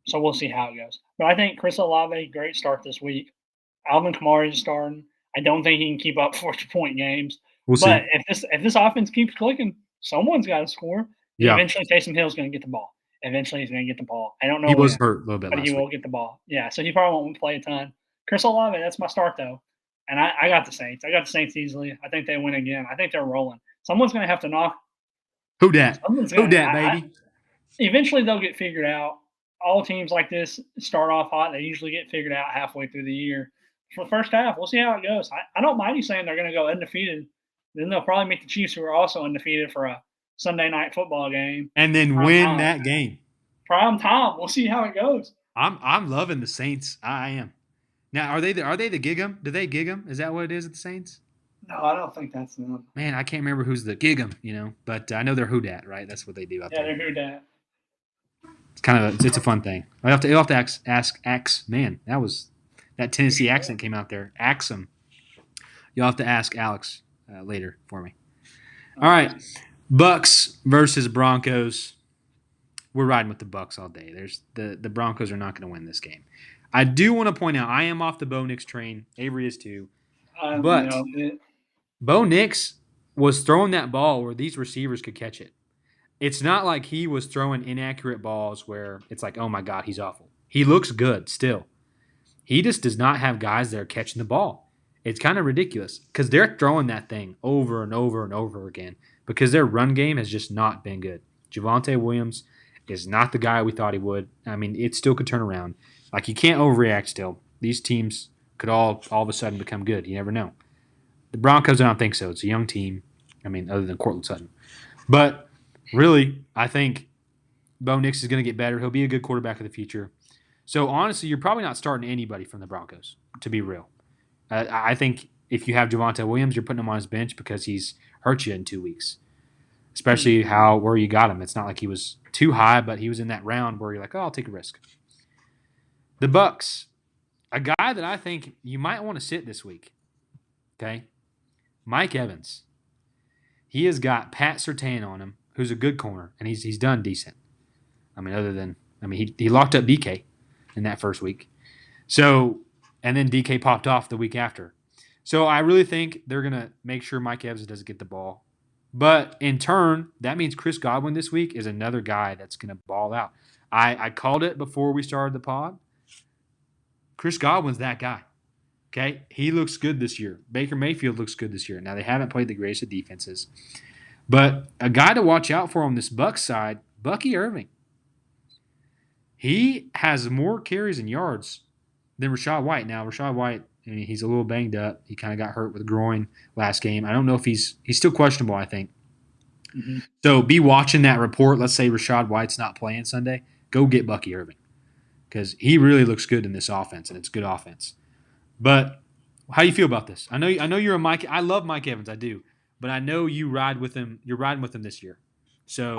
So we'll see how it goes. But I think Chris Olave, great start this week. Alvin Kamara is starting. I don't think he can keep up 40-point games. We'll see. But if this offense keeps clicking, someone's got to score. Yeah. Eventually, Taysom Hill's going to get the ball. Eventually, he's going to get the ball. I don't know. He was hurt a little bit, but he will get the ball. Yeah, so he probably won't play a ton. Chris Olave, that's my start though, and I got the Saints. I got the Saints easily. I think they win again. I think they're rolling. Someone's going to have to knock. Who dat? Baby? Eventually, they'll get figured out. All teams like this start off hot. They usually get figured out halfway through the year. For the first half, we'll see how it goes. I don't mind you saying they're going to go undefeated. Then they'll probably meet the Chiefs, who are also undefeated, for a Sunday night football game, and then win that game. Prime time. We'll see how it goes. I'm loving the Saints. I am. Now, are they the gig 'em? Do they gig 'em? Is that what it is at the Saints? No, I don't think that's them. Man, I can't remember who's the gig 'em, but I know they're Houdat, right? That's what they do out there. Yeah, they're Houdat. It's kind of it's a fun thing. You'll have to ask. Man, that Tennessee accent came out there. Ask them. You'll have to ask Alex later for me. All right, Bucks versus Broncos. We're riding with the Bucks all day. The Broncos are not going to win this game. I do want to point out I am off the Bo Nix train. Avery is too. But Bo Nix was throwing that ball where these receivers could catch it. It's not like he was throwing inaccurate balls where it's like, oh my God, he's awful. He looks good still. He just does not have guys that are catching the ball. It's kind of ridiculous because they're throwing that thing over and over and over again because their run game has just not been good. Javonte Williams is not the guy we thought he would. I mean, it still could turn around. Like, you can't overreact still. These teams could all of a sudden become good. You never know. The Broncos, I don't think so. It's a young team. I mean, other than Cortland Sutton. But really, I think Bo Nix is going to get better. He'll be a good quarterback of the future. So, honestly, you're probably not starting anybody from the Broncos, to be real. I think if you have Javonte Williams, you're putting him on his bench because he's hurt you in 2 weeks. Especially where you got him. It's not like he was too high, but he was in that round where you're like, oh, I'll take a risk. The Bucks, a guy that I think you might want to sit this week, okay? Mike Evans. He has got Pat Surtain on him, who's a good corner, and he's done decent. I mean, he locked up DK in that first week. So, and then DK popped off the week after. So I really think they're going to make sure Mike Evans doesn't get the ball. But in turn, that means Chris Godwin this week is another guy that's going to ball out. I called it before we started the pod. Chris Godwin's that guy. Okay? He looks good this year. Baker Mayfield looks good this year. Now, they haven't played the greatest of defenses. But a guy to watch out for on this Bucs side, Bucky Irving. He has more carries and yards than Rachaad White. Now, Rachaad White, he's a little banged up. He kind of got hurt with a groin last game. I don't know if he's still questionable, I think. Mm-hmm. So be watching that report. Let's say Rachaad White's not playing Sunday. Go get Bucky Irving. because he really looks good in this offense, and it's good offense. But how do you feel about this? I know you're a Mike. I love Mike Evans, I do, but I know you ride with him. You're riding with him this year. So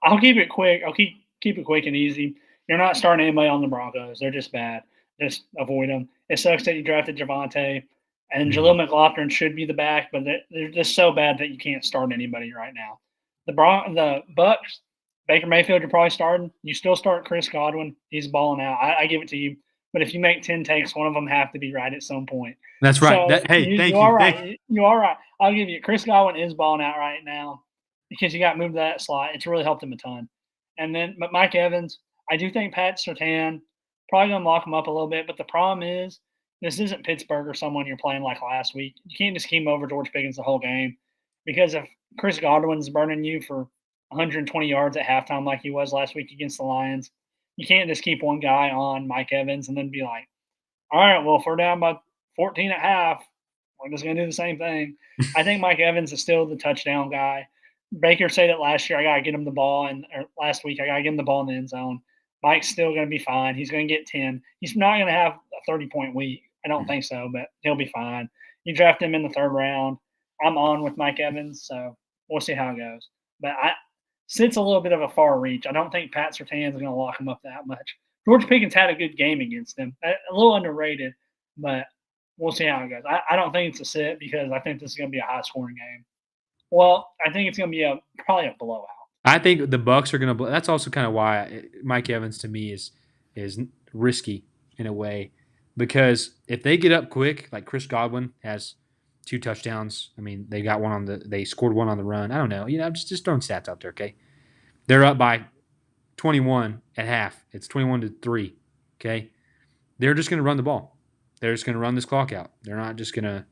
I'll keep it quick. I'll keep it quick and easy. You're not starting anybody on the Broncos. They're just bad. Just avoid them. It sucks that you drafted Javonte, and Jaleel McLaughlin should be the back, but they're just so bad that you can't start anybody right now. The Bucks, Baker Mayfield, you're probably starting. You still start Chris Godwin. He's balling out. I give it to you. But if you make 10 takes, one of them have to be right at some point. that's right. So Hey, thank you. Are right. You are right. I'll give you. Chris Godwin is balling out right now because he got moved to that slot. It's really helped him a ton. And then, but Mike Evans, I do think Pat Surtain probably going to lock him up a little bit. But the problem is, this isn't Pittsburgh or someone you're playing like last week. You can't just keep over George Pickens the whole game because if Chris Godwin's burning you for 120 yards at halftime like he was last week against the Lions, you can't just keep one guy on Mike Evans and then be like, all right, well, if we're down by 14 at half, we're just going to do the same thing. I think Mike Evans is still the touchdown guy. Baker said it last year. I got to get him the ball, and last week I got to get him the ball in the end zone. Mike's still going to be fine. He's going to get 10. He's not going to have a 30-point week. I don't think so, but he'll be fine. You draft him in the third round. I'm on with Mike Evans, so we'll see how it goes. But since a little bit of a far reach, I don't think Pat Surtain is going to lock him up that much. George Pickens had a good game against him, a little underrated, but we'll see how it goes. I don't think it's a sit because I think this is going to be a high-scoring game. Well, I think it's going to be probably a blowout. I think the Bucks are going to. That's also kind of why Mike Evans to me is risky in a way, because if they get up quick, like Chris Godwin has 2 touchdowns. I mean, they scored one on the run. I don't know. I'm just throwing stats out there. Okay, they're up by 21 at half. It's 21-3. Okay, they're just going to run the ball. They're just going to run this clock out. They're not just going to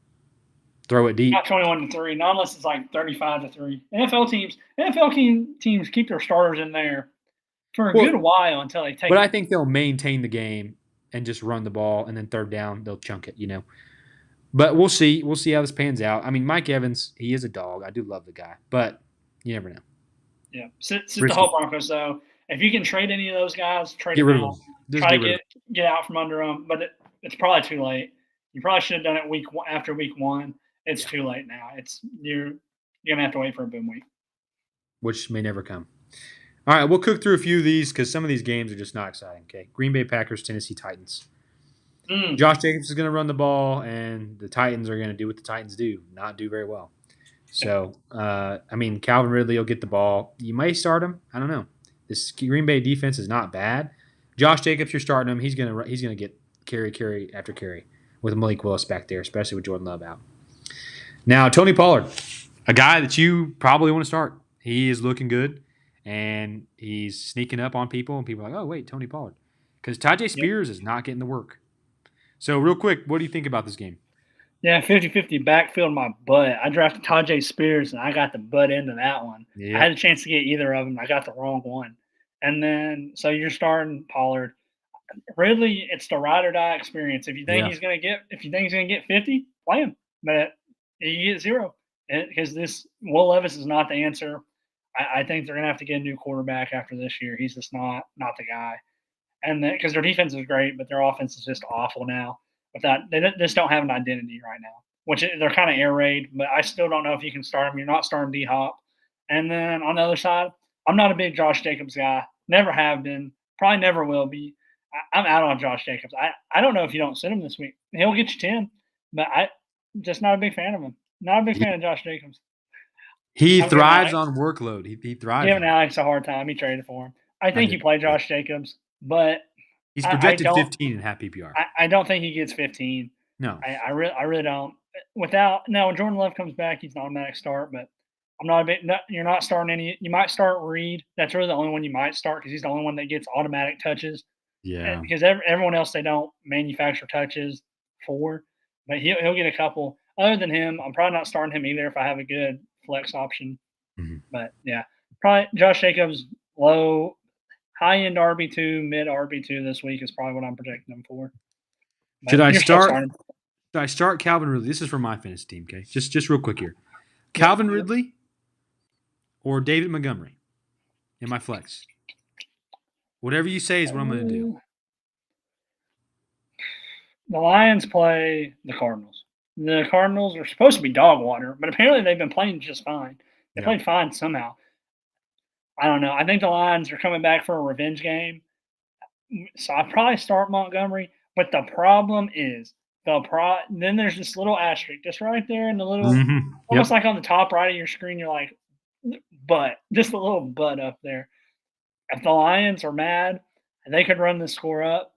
throw it deep. Not 21-3, not unless it's like 35-3. NFL teams keep their starters in there for a good while until they take. But I think they'll maintain the game and just run the ball, and then third down they'll chunk it. But we'll see. We'll see how this pans out. I mean, Mike Evans, he is a dog. I do love the guy, but you never know. Yeah, sit the whole Broncos though. If you can trade any of those guys, trade them out. Try to get out from under them, but it's probably too late. You probably should have done it after week 1. It's too late now. You're gonna have to wait for a boom week, which may never come. All right, we'll cook through a few of these because some of these games are just not exciting. Okay, Green Bay Packers, Tennessee Titans. Josh Jacobs is going to run the ball, and the Titans are going to do what the Titans do, not do very well. So, I mean, Calvin Ridley will get the ball. You may start him. I don't know. This Green Bay defense is not bad. Josh Jacobs, you're starting him. He's gonna get carry after carry with Malik Willis back there, especially with Jordan Love out. Now, Tony Pollard, a guy that you probably want to start. He is looking good, and he's sneaking up on people, and people are like, oh, wait, Tony Pollard. Because Tajay Spears is not getting the work. So, real quick, what do you think about this game? Yeah, 50-50 backfield my butt. I drafted Tajay Spears, and I got the butt end of that one. Yeah. I had a chance to get either of them. I got the wrong one. And then, so you're starting Pollard. Ridley, it's the ride or die experience. If you think he's going to get 50, play him. But you get 0 because this Will Levis is not the answer. I think they're going to have to get a new quarterback after this year. He's just not the guy. And because their defense is great, but their offense is just awful now. They just don't have an identity right now, which they're kind of air raid. But I still don't know if you can start them. You're not starting D-Hop. And then on the other side, I'm not a big Josh Jacobs guy. Never have been. Probably never will be. I'm out on Josh Jacobs. I don't know if you don't sit him this week. He'll get you 10, but I'm just not a big fan of him. Not a big fan of Josh Jacobs. He thrives on workload. He thrives. Giving Alex a hard time. He traded for him. I think you play Josh Jacobs, but he's projected 15 in half PPR. I don't think he gets 15. No, I really don't. When Jordan Love comes back, he's an automatic start. But I'm not a bit. You're not starting any. You might start Reed. That's really the only one you might start because he's the only one that gets automatic touches. Yeah. Because everyone else they don't manufacture touches for, but he'll get a couple. Other than him, I'm probably not starting him either if I have a good flex option. Mm-hmm. But yeah, probably Josh Jacobs high end RB2, mid RB2 this week is probably what I'm projecting him for. But Should I start Calvin Ridley? This is for my fantasy team, okay? Just real quick here. Calvin Ridley or David Montgomery in my flex. Whatever you say is what I'm going to do. The Lions play the Cardinals. The Cardinals are supposed to be dog water, but apparently they've been playing just fine. They Yeah. played fine somehow. I don't know. I think the Lions are coming back for a revenge game. So I'd probably start Montgomery. But the problem is then there's this little asterisk just right there in the little, Mm-hmm. almost Yep. like on the top right of your screen. You're like, but just a little but up there. If the Lions are mad, they could run the score up.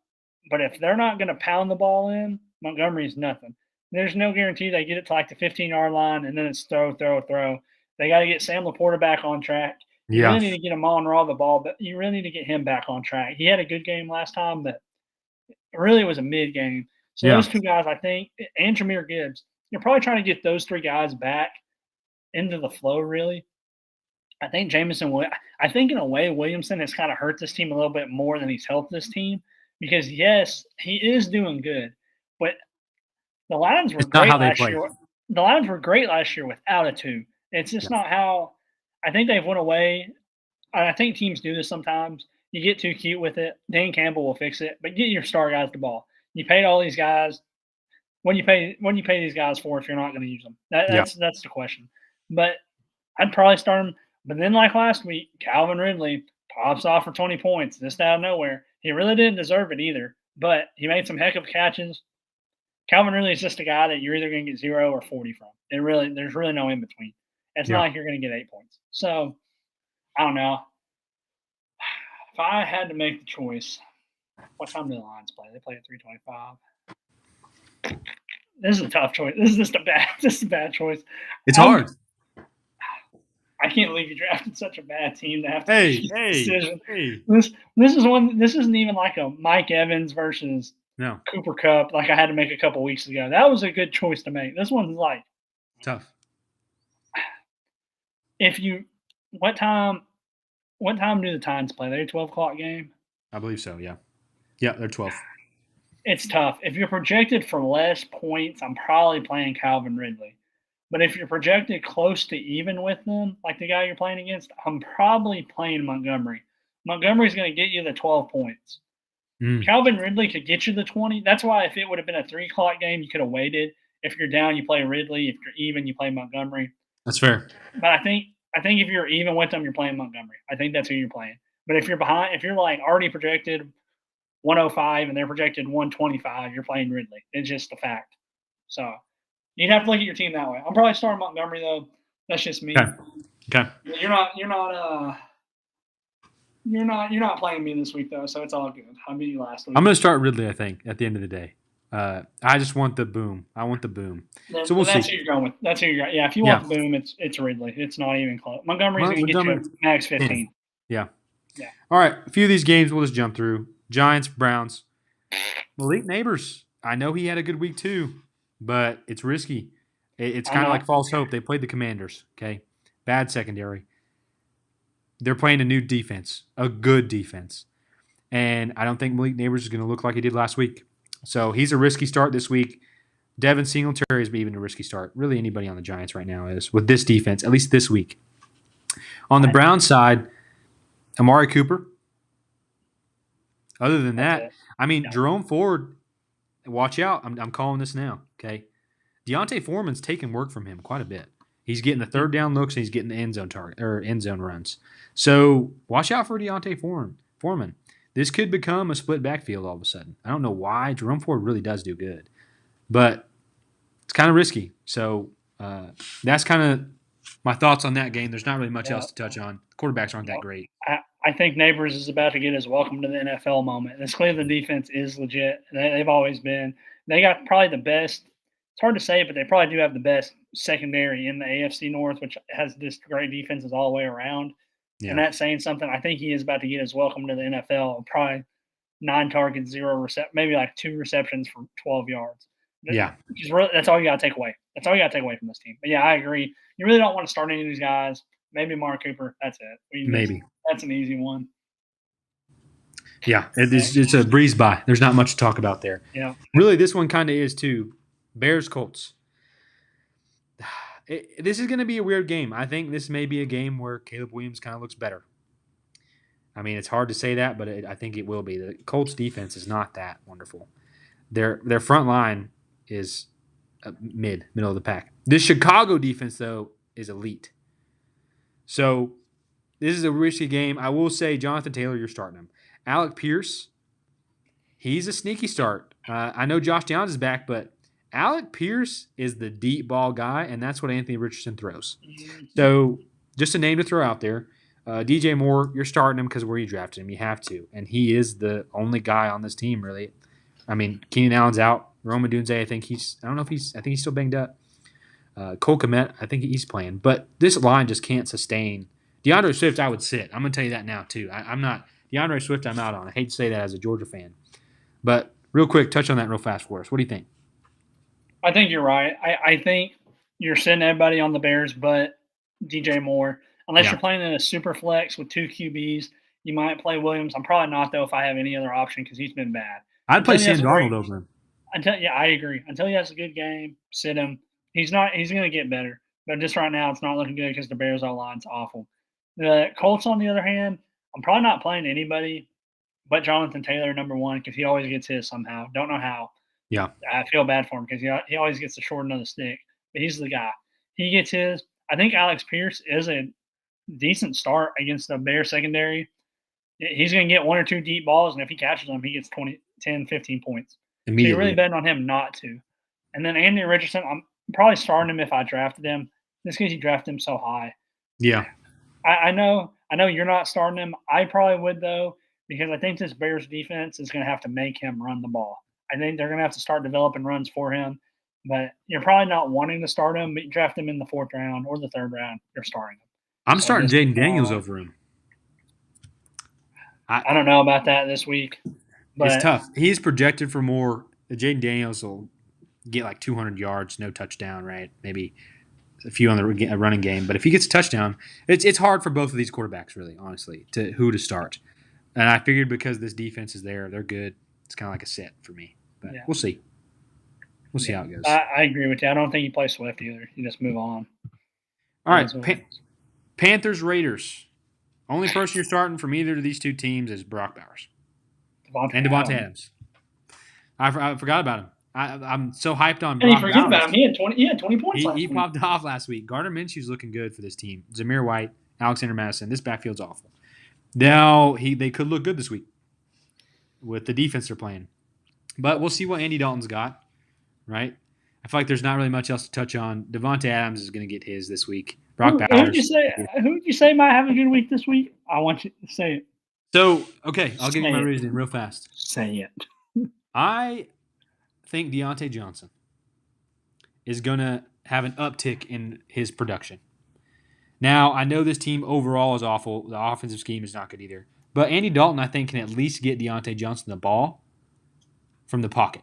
But if they're not going to pound the ball in, Montgomery's nothing. There's no guarantee they get it to like the 15-yard line and then it's throw, throw, throw. They got to get Sam Laporta back on track. You Yeah. really need to get Amon Ra the ball, but you really need to get him back on track. He had a good game last time, but really it was a mid game. So Yeah. those two guys, I think, and Jahmyr Gibbs, you're probably trying to get those three guys back into the flow, really. I think I think in a way, Williamson has kind of hurt this team a little bit more than he's helped this team because, yes, he is doing good, but the Lions were It's not great how they last play. year. The Lions were great last year without a two. It's just not how I think they've went away. I think teams do this sometimes. You get too cute with it. Dan Campbell will fix it, but get your star guys the ball. You paid all these guys. When you pay these guys for if you're not going to use them? Yeah. That's the question. But I'd probably start him. But then, like last week, Calvin Ridley pops off for 20 points just out of nowhere. He really didn't deserve it either, but he made some heck of catches. Calvin Ridley is just a guy that you're either going to get 0 or 40 from. There's really no in between. It's not like you're going to get 8 points. So I don't know. If I had to make the choice, what time do the Lions play? They play at 3:25. This is a tough choice. This is a bad choice. It's hard. I can't believe you drafted such a bad team to have to make a decision. Hey. This isn't even like a Mike Evans versus Cooper Kupp like I had to make a couple weeks ago. That was a good choice to make. This one's like tough. What time do the Titans play? They're a 12 o'clock game? I believe so, yeah. Yeah, they're 12. It's tough. If you're projected for less points, I'm probably playing Calvin Ridley. But if you're projected close to even with them, like the guy you're playing against, I'm probably playing Montgomery. Montgomery's going to get you the 12 points. Calvin Ridley could get you the 20. That's why if it would have been a 3 o'clock game, you could have waited. If you're down, you play Ridley. If you're even, you play Montgomery. That's fair. But I think if you're even with them, you're playing Montgomery. I think that's who you're playing. But if you're behind, if you're like already projected 105 and they're projected 125, you're playing Ridley. It's just a fact. So you'd have to look at your team that way. I'm probably starting Montgomery though. That's just me. Okay. You're not playing me this week though, so it's all good. I beat you last week. I'm going to start Ridley, I think, at the end of the day. I just want the boom. I want the boom. So we'll see. That's who you're going with. That's who you're going. Yeah, if you want the boom, it's Ridley. It's not even close. Montgomery's going to get you max 15. Yeah. All right, a few of these games we'll just jump through. Giants, Browns. Malik Neighbors. I know he had a good week too, but it's risky. It's kind of like false hope. They played the Commanders, okay? Bad secondary. They're playing a new defense, a good defense. And I don't think Malik Neighbors is going to look like he did last week. So he's a risky start this week. Devin Singletary is even a risky start. Really anybody on the Giants right now is with this defense, at least this week. On the Browns side, Amari Cooper. Other than that, I mean, Jerome Ford, watch out. I'm calling this now, okay? Deontay Foreman's taking work from him quite a bit. He's getting the third down looks and he's getting the end zone runs. So watch out for Deontay Foreman. This could become a split backfield all of a sudden. I don't know why. Jerome Ford really does do good, but it's kind of risky. So that's kind of my thoughts on that game. There's not really much else to touch on. The quarterbacks aren't that great. I think Neighbors is about to get his welcome to the NFL moment. This Cleveland defense is legit. They've always been. They got probably the best. It's hard to say, but they probably do have the best secondary in the AFC North, which has this great defenses all the way around. Yeah. And that's saying something. I think he is about to get his welcome to the NFL. Probably 9 targets, 0 maybe like 2 receptions for 12 yards. Yeah. That's all you got to take away. That's all you got to take away from this team. But yeah, I agree. You really don't want to start any of these guys. Maybe Mark Cooper. That's it. Maybe. That's an easy one. Yeah, it's a breeze by. There's not much to talk about there. Yeah. Really, this one kind of is too. Bears, Colts. This is going to be a weird game. I think this may be a game where Caleb Williams kind of looks better. I mean, it's hard to say that, but I think it will be. The Colts defense is not that wonderful. Their front line is middle of the pack. This Chicago defense, though, is elite. So this is a risky game. I will say, Jonathan Taylor, you're starting him. Alec Pierce, he's a sneaky start. I know Josh Downs is back, but Alec Pierce is the deep ball guy, and that's what Anthony Richardson throws. So just a name to throw out there. DJ Moore, you're starting him because where you drafted him. You have to. And he is the only guy on this team, really. I mean, Keenan Allen's out. Roma Dunze, I think he's still banged up. Cole Kmet, I think he's playing. But this line just can't sustain. DeAndre Swift, I would sit. I'm going to tell you that now, too. I'm not – DeAndre Swift, I'm out on. I hate to say that as a Georgia fan. But real quick, touch on that real fast for us. What do you think? I think you're right. I think you're sitting everybody on the Bears but DJ Moore. Unless you're playing in a super flex with 2 QBs, you might play Williams. I'm probably not, though, if I have any other option because he's been bad. I'd play Sam Darnold over him. I agree. Until he has a good game, sit him. He's going to get better. But just right now, it's not looking good because the Bears' O-line's awful. The Colts, on the other hand, I'm probably not playing anybody but Jonathan Taylor, number one, because he always gets his somehow. Don't know how. Yeah. I feel bad for him because he always gets the short end of the stick. But he's the guy. He gets his. I think Alex Pierce is a decent start against the Bears secondary. He's going to get 1 or 2 deep balls, and if he catches them, he gets 10, 15 points. So you're really betting on him not to. And then Anthony Richardson, I'm probably starting him if I drafted him. Just because you drafted him so high. Yeah. I know you're not starting him. I probably would, though, because I think this Bears defense is going to have to make him run the ball. I think they're going to have to start developing runs for him. But you're probably not wanting to start him, but you draft him in the 4th round or the 3rd round, you're starting him. I'm starting Jaden Daniels over him. I don't know about that this week. But it's tough. He's projected for more. Jaden Daniels will get like 200 yards, no touchdown, right? Maybe a few on the running game. But if he gets a touchdown, it's hard for both of these quarterbacks, really, honestly, to who to start. And I figured because this defense is there, they're good. It's kind of like a set for me. But we'll see. We'll see how it goes. I agree with you. I don't think you play Swift either. You just move on. All right. Panthers, Raiders. Only person you're starting from either of these two teams is Brock Bowers. Devontae Adams. I forgot about him. I'm so hyped on Brock Bowers. And you forget about him. He had 20 points last week. He popped off last week. Gardner Minshew's looking good for this team. Zamir White, Alexander Madison. This backfield's awful. Now, they could look good this week with the defense they're playing. But we'll see what Andy Dalton's got, right? I feel like there's not really much else to touch on. Devontae Adams is going to get his this week. Brock Bowers. Who would you say might have a good week this week? I want you to say it. So, okay, I'll give you my reasoning real fast. Say it. I think Deontay Johnson is going to have an uptick in his production. Now, I know this team overall is awful. The offensive scheme is not good either. But Andy Dalton, I think, can at least get Deontay Johnson the ball from the pocket.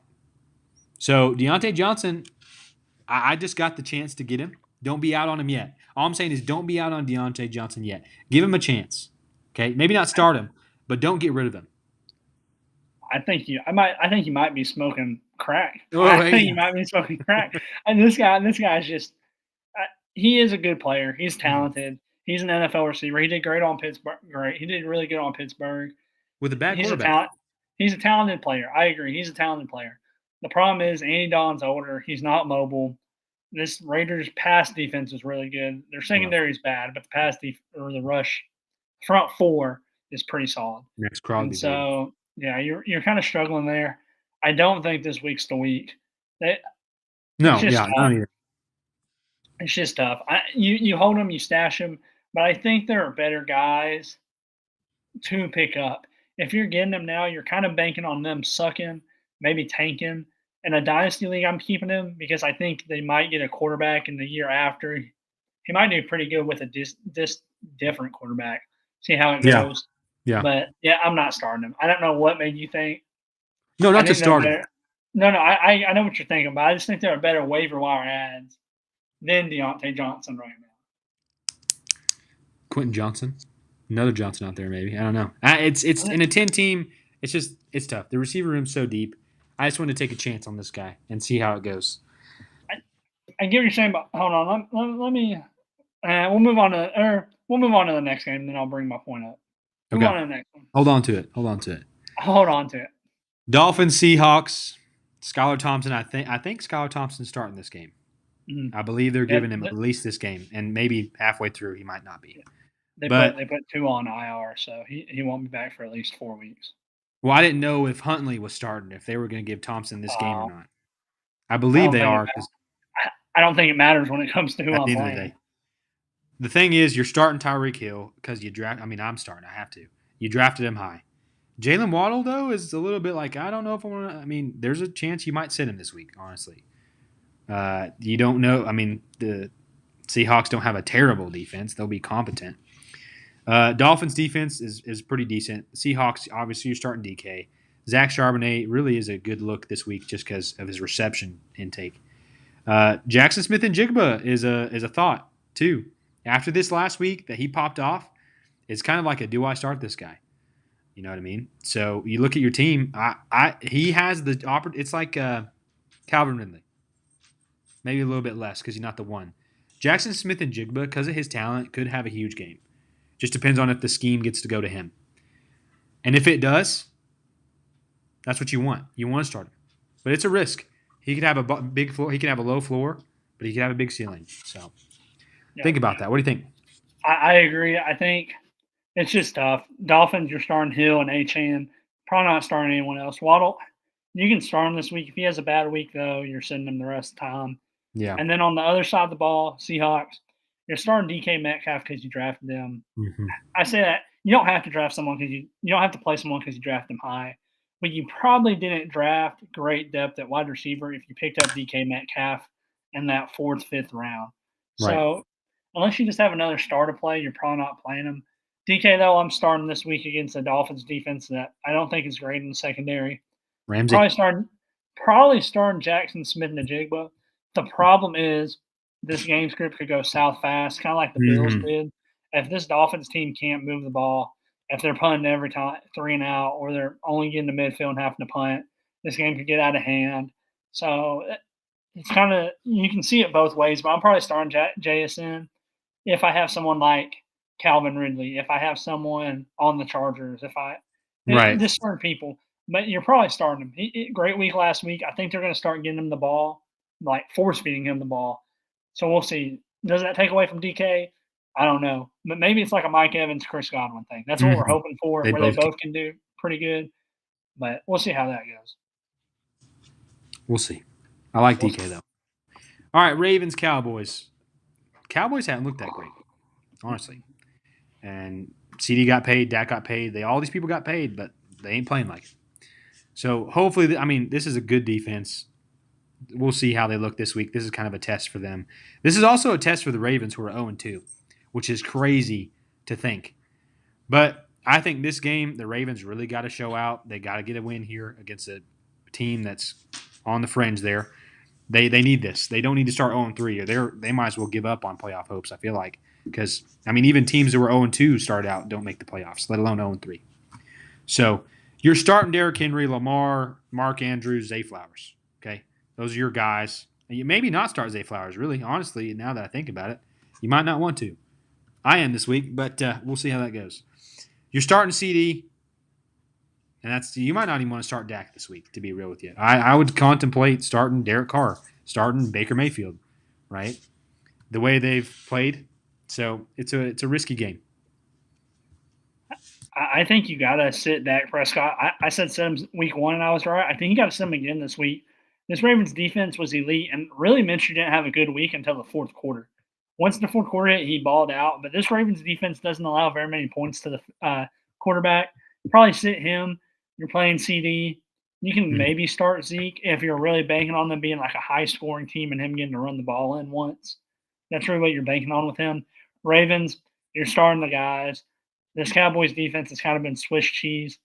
So, Deontay Johnson, I just got the chance to get him. Don't be out on him yet. All I'm saying is don't be out on Deontay Johnson yet. Give him a chance. Okay? Maybe not start him, but don't get rid of him. I think you might be smoking crack. I think you might be smoking crack. And this guy's just he is a good player. He's talented. He's an NFL receiver. He did great on Pittsburgh. He did really good on Pittsburgh. With a bad quarterback. He's a talented player. I agree. He's a talented player. The problem is Andy Dalton's older. He's not mobile. This Raiders pass defense is really good. Their secondary is bad, but the rush front 4 is pretty solid. Next Crosby. So you're kind of struggling there. I don't think this week's the week. Not either. It's just tough. You hold them, you stash them, but I think there are better guys to pick up. If you're getting them now, you're kind of banking on them sucking, maybe tanking. In a dynasty league, I'm keeping him because I think they might get a quarterback in the year after. He might do pretty good with a different quarterback. See how it goes. Yeah. But, I'm not starting him. I don't know what made you think. No, not to start him. No, I know what you're thinking, but I just think there are better waiver wire ads than Deontay Johnson right now. Quentin Johnson? Another Johnson out there, maybe. I don't know. It's in a 10 team. It's tough. The receiver room's so deep. I just wanted to take a chance on this guy and see how it goes. I get what you're saying, but hold on. Let me. We'll move on to the next game, and then I'll bring my point up. Move on to the next one. Hold on to it. Hold on to it. Dolphins, Seahawks. Skylar Thompson, I think Skylar Thompson's starting this game. Mm. I believe they're giving him at least this game, and maybe halfway through he might not be. They put 2 on IR, so he won't be back for at least 4 weeks. Well, I didn't know if Huntley was starting, if they were going to give Thompson this game or not. I believe they are. I don't think it matters when it comes to who I'm playing. The thing is, you're starting Tyreek Hill because you draft. I mean, I'm starting. I have to. You drafted him high. Jalen Waddle, though, is a little bit like, I don't know if I want to. I mean, there's a chance you might sit him this week, honestly. You don't know. I mean, the Seahawks don't have a terrible defense. They'll be competent. Dolphins' defense is pretty decent. Seahawks, obviously, you're starting DK. Zach Charbonnet really is a good look this week just because of his reception intake. Jackson Smith and Jigba is a thought, too. After this last week that he popped off, it's kind of like a do I start this guy? You know what I mean? So you look at your team. He has the opportunity. It's like Calvin Ridley, maybe a little bit less because he's not the one. Jackson Smith and Jigba, because of his talent, could have a huge game. Just depends on if the scheme gets to go to him. And if it does, that's what you want. You want to start him. But it's a risk. He could have a big floor. He could have a low floor, but he could have a big ceiling. So think about that. What do you think? I agree. I think it's just tough. Dolphins, you're starting Hill and Achane. Probably not starting anyone else. Waddle, you can start him this week. If he has a bad week, though, you're sending him the rest of the time. Yeah. And then on the other side of the ball, Seahawks, you're starting DK Metcalf because you drafted them. Mm-hmm. I say that you don't have to draft someone because you don't have to play someone because you drafted them high. But you probably didn't draft great depth at wide receiver if you picked up DK Metcalf in that 4th, 5th round. Right. So unless you just have another star to play, you're probably not playing him. DK, though, I'm starting this week against the Dolphins defense that I don't think is great in the secondary. Ramsey. Probably starting Jackson Smith and Jigba. The problem is this game script could go south fast, kind of like the Bills did. If this Dolphins team can't move the ball, if they're punting every time 3 and out, or they're only getting to midfield and having to punt, this game could get out of hand. So it's kind of – you can see it both ways, but I'm probably starting JSN if I have someone like Calvin Ridley, if I have someone on the Chargers, just certain people. But you're probably starting him. Great week last week. I think they're going to start getting him the ball, like force-feeding him the ball. So we'll see. Does that take away from DK? I don't know. But maybe it's like a Mike Evans, Chris Godwin thing. That's what we're hoping for, where they both can do pretty good. But we'll see how that goes. We'll see. I like DK, though. All right, Ravens, Cowboys. Cowboys haven't looked that great, honestly. And CD got paid, Dak got paid. All these people got paid, but they ain't playing like it. So hopefully, this is a good defense. We'll see how they look this week. This is kind of a test for them. This is also a test for the Ravens, who are 0-2, which is crazy to think. But I think this game, the Ravens really got to show out. They got to get a win here against a team that's on the fringe there. They need this. They don't need to start 0-3. They might as well give up on playoff hopes, I feel like. Because, even teams that were 0-2 start out don't make the playoffs, let alone 0-3. So you're starting Derrick Henry, Lamar, Mark Andrews, Zay Flowers. Okay? Those are your guys. And you maybe not start Zay Flowers, really, honestly, now that I think about it. You might not want to. I am this week, but we'll see how that goes. You're starting CD, and you might not even want to start Dak this week, to be real with you. I would contemplate starting Derek Carr, starting Baker Mayfield, right? The way they've played. So it's a risky game. I think you got to sit Dak Prescott. I said sit him week 1, and I was right. I think you got to sit him again this week. This Ravens defense was elite, and really Minshew didn't have a good week until the 4th quarter. Once the 4th quarter hit, he balled out. But this Ravens defense doesn't allow very many points to the quarterback. Probably sit him. You're playing CD. You can maybe start Zeke if you're really banking on them being like a high-scoring team and him getting to run the ball in once. That's really what you're banking on with him. Ravens, you're starting the guys. This Cowboys defense has kind of been Swiss cheese.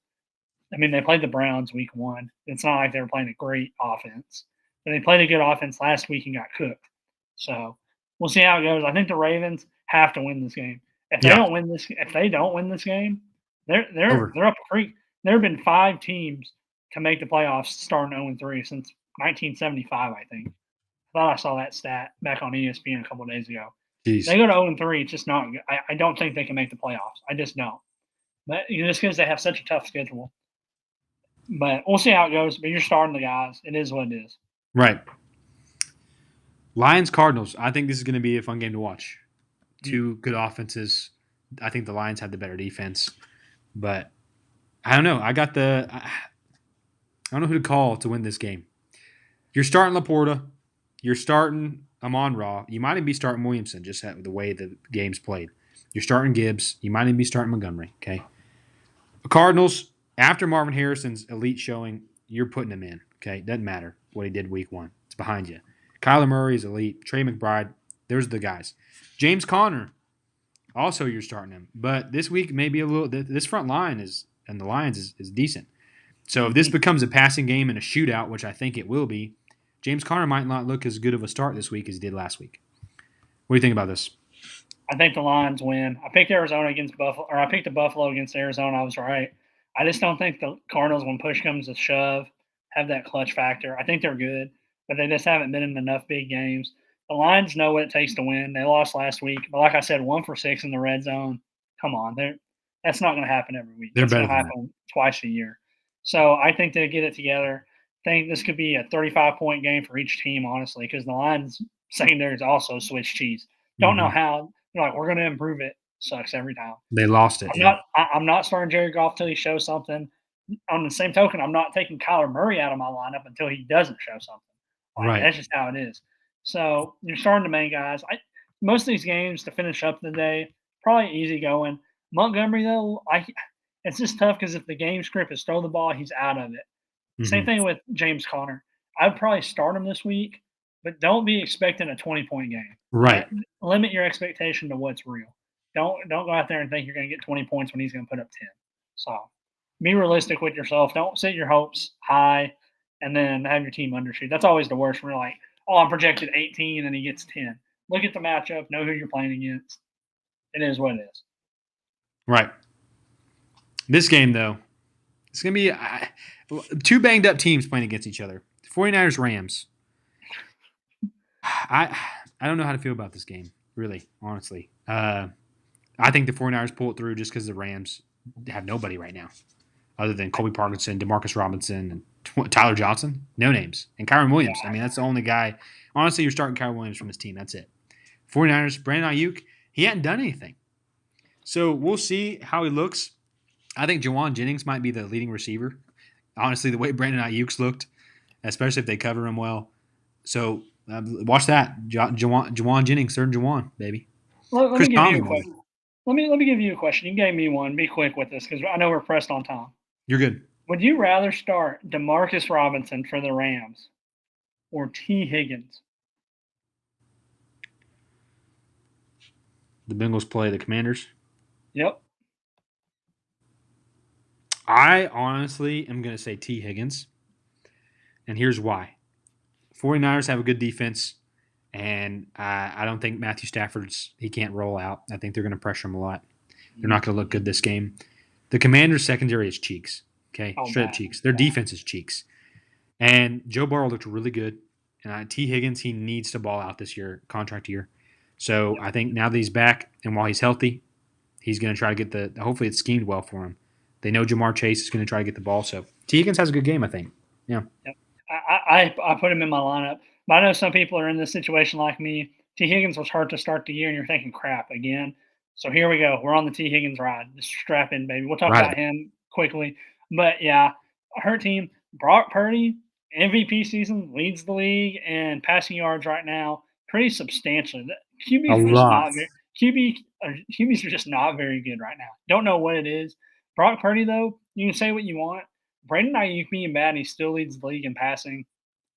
They played the Browns week 1. It's not like they were playing a great offense. But they played a good offense last week and got cooked. So we'll see how it goes. I think the Ravens have to win this game. If they don't win this game, they're up a creek. There have been 5 teams to make the playoffs starting 0-3 since 1975, I think. I thought I saw that stat back on ESPN a couple of days ago. Jeez. They go to 0-3, it's just not good. I don't think they can make the playoffs. I just don't. But just because they have such a tough schedule. But we'll see how it goes. But you're starting the guys. It is what it is. Right. Lions Cardinals. I think this is going to be a fun game to watch. Two good offenses. I think the Lions have the better defense, but I don't know. I don't know who to call to win this game. You're starting Laporta. You're starting Amon-Ra. You might even be starting Williamson, just the way the game's played. You're starting Gibbs. You might even be starting Montgomery. Okay. The Cardinals, after Marvin Harrison's elite showing, you're putting him in. Okay. Doesn't matter what he did week 1. It's behind you. Kyler Murray is elite. Trey McBride, there's the guys. James Conner, also you're starting him. But this week, maybe a little. This front line and the Lions is decent. So if this becomes a passing game and a shootout, which I think it will be, James Conner might not look as good of a start this week as he did last week. What do you think about this? I think the Lions win. I picked Arizona against Buffalo, or I picked the Buffalo against Arizona. I was right. I just don't think the Cardinals, when push comes to shove, have that clutch factor. I think they're good, but they just haven't been in enough big games. The Lions know what it takes to win. They lost last week, but like I said, 1 for 6 in the red zone. Come on, that's not going to happen every week. They're That's better going to than happen twice a year. So I think they get it together. I think this could be a 35-point game for each team, honestly, because the Lions secondary is also Swiss cheese. that. Don't know how. They're like, we're going to improve it. Sucks every time. They lost it. I'm not starting Jared Goff till he shows something. On the same token, I'm not taking Kyler Murray out of my lineup until he doesn't show something. Like, that's just how it is. So you're starting the main guys. Most of these games to finish up the day, probably easy going. Montgomery, though, it's just tough because if the game script is throw the ball, he's out of it. Same thing with James Conner. I'd probably start him this week, but don't be expecting a 20-point game. Right. Limit your expectation to what's real. Don't go out there and think you're going to get 20 points when he's going to put up 10. So be realistic with yourself. Don't set your hopes high and then have your team undershoot. That's always the worst. We're like, oh, I'm projected 18 and he gets 10. Look at the matchup. Know who you're playing against. It is what it is. Right. This game, though, it's going to be two banged up teams playing against each other. 49ers, Rams. I don't know how to feel about this game, really, honestly. I think the 49ers pull it through just because the Rams have nobody right now other than Colby Parkinson, Demarcus Robinson, and Tyler Johnson. No names. And Kyron Williams. I mean, that's the only guy. Honestly, you're starting Kyron Williams from this team. That's it. 49ers, Brandon Ayuk, he hadn't done anything. So we'll see how he looks. I think Jawan Jennings might be the leading receiver. Honestly, the way Brandon Ayuk's looked, especially if they cover him well. So watch that. Jawan Jennings, third Jawan, baby. Let me give you a question. Let me give you a question. You gave me one. Be quick with this because I know we're pressed on time. You're good. Would you rather start Demarcus Robinson for the Rams or T. Higgins? The Bengals play the Commanders? Yep. I honestly am going to say T. Higgins. And here's why. 49ers have a good defense, and I don't think Matthew Stafford's – he can't roll out. I think they're going to pressure him a lot. They're not going to look good this game. The Commanders' secondary is cheeks, okay? Straight up cheeks. Their defense is cheeks. And Joe Burrow looked really good. And T. Higgins, he needs to ball out this year, contract year. So I think now that he's back and while he's healthy, he's going to try to get hopefully it's schemed well for him. They know Jamar Chase is going to try to get the ball. So T. Higgins has a good game, I think. Yeah. Yep. I put him in my lineup. But I know some people are in this situation like me. T. Higgins was hurt to start the year, and you're thinking, crap, again. So here we go. We're on the T. Higgins ride. Just strap in, baby. We'll talk about him quickly. But, yeah, her team, Brock Purdy, MVP season, leads the league and passing yards right now pretty substantially. QBs are just not very good right now. Don't know what it is. Brock Purdy, though, you can say what you want. Brandon Ayuk being bad, he still leads the league in passing.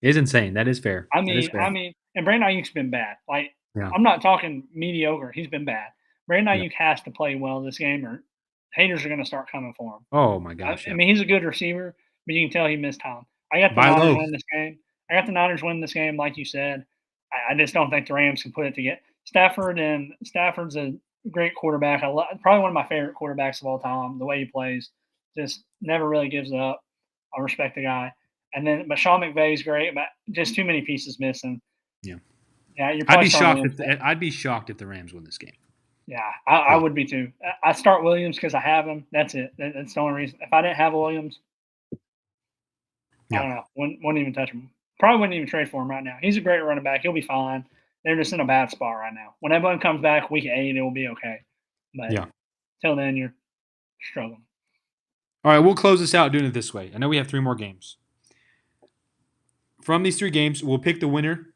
It's insane. That is fair. I mean, and Brandon Ayuk's been bad. Like, I'm not talking mediocre. He's been bad. Brandon Ayuk has to play well this game, or haters are going to start coming for him. Oh my gosh! I mean, he's a good receiver, but you can tell he missed time. I got the Niners win this game. Like you said. I just don't think the Rams can put it together. Stafford's a great quarterback. Probably one of my favorite quarterbacks of all time. The way he plays, just never really gives up. I respect the guy. But Sean McVay's great, but just too many pieces missing. Yeah. Yeah, I'd be shocked if the Rams win this game. Yeah, I would be too. I start Williams because I have him. That's it. That's the only reason. If I didn't have Williams, I don't know. Wouldn't even touch him. Probably wouldn't even trade for him right now. He's a great running back. He'll be fine. They're just in a bad spot right now. When everyone comes back week 8, it will be okay. But till then, you're struggling. All right, we'll close this out doing it this way. I know we have 3 more games. From these 3 games, we'll pick the winner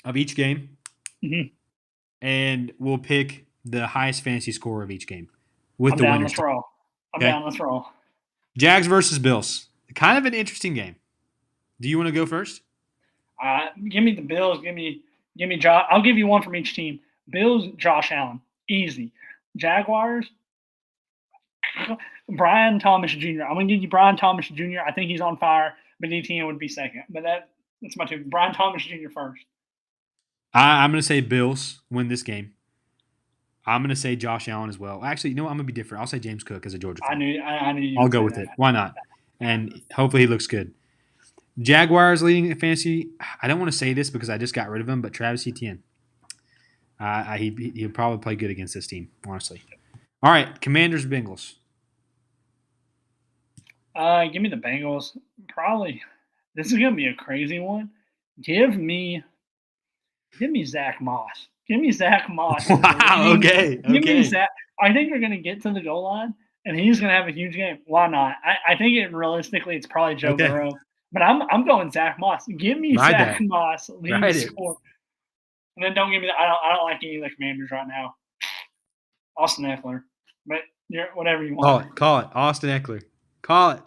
of each game, and we'll pick the highest fantasy score of each game with the winners. I'm down. Let's roll. Jags versus Bills. Kind of an interesting game. Do you want to go first? Give me the Bills. Give me Josh. I'll give you one from each team. Bills, Josh Allen, easy. Jaguars, Brian Thomas Jr. I'm going to give you Brian Thomas Jr. I think he's on fire, but ETN would be second. But that's my 2. Brian Thomas Jr. first. I'm going to say Bills win this game. I'm going to say Josh Allen as well. Actually, you know what? I'm going to be different. I'll say James Cook as a Georgia fan. I knew you I'll go with it. Why not? And hopefully he looks good. Jaguars leading in fantasy. I don't want to say this because I just got rid of him, but Travis Etienne. He'll probably play good against this team, honestly. All right, Commanders, Bengals. Give me the Bengals. Probably. This is going to be a crazy one. Give me Zach Moss. Give me Zach Moss. Wow, okay. Give me Zach. I think they're going to get to the goal line, and he's going to have a huge game. Why not? I think realistically, it's probably Joe Burrow. But I'm going Zach Moss. Give me Zach Moss. Lead the score. And then don't give me that. I don't like any of the Commanders right now. Austin Eckler. But whatever you want. Call it. Austin Eckler. Call it.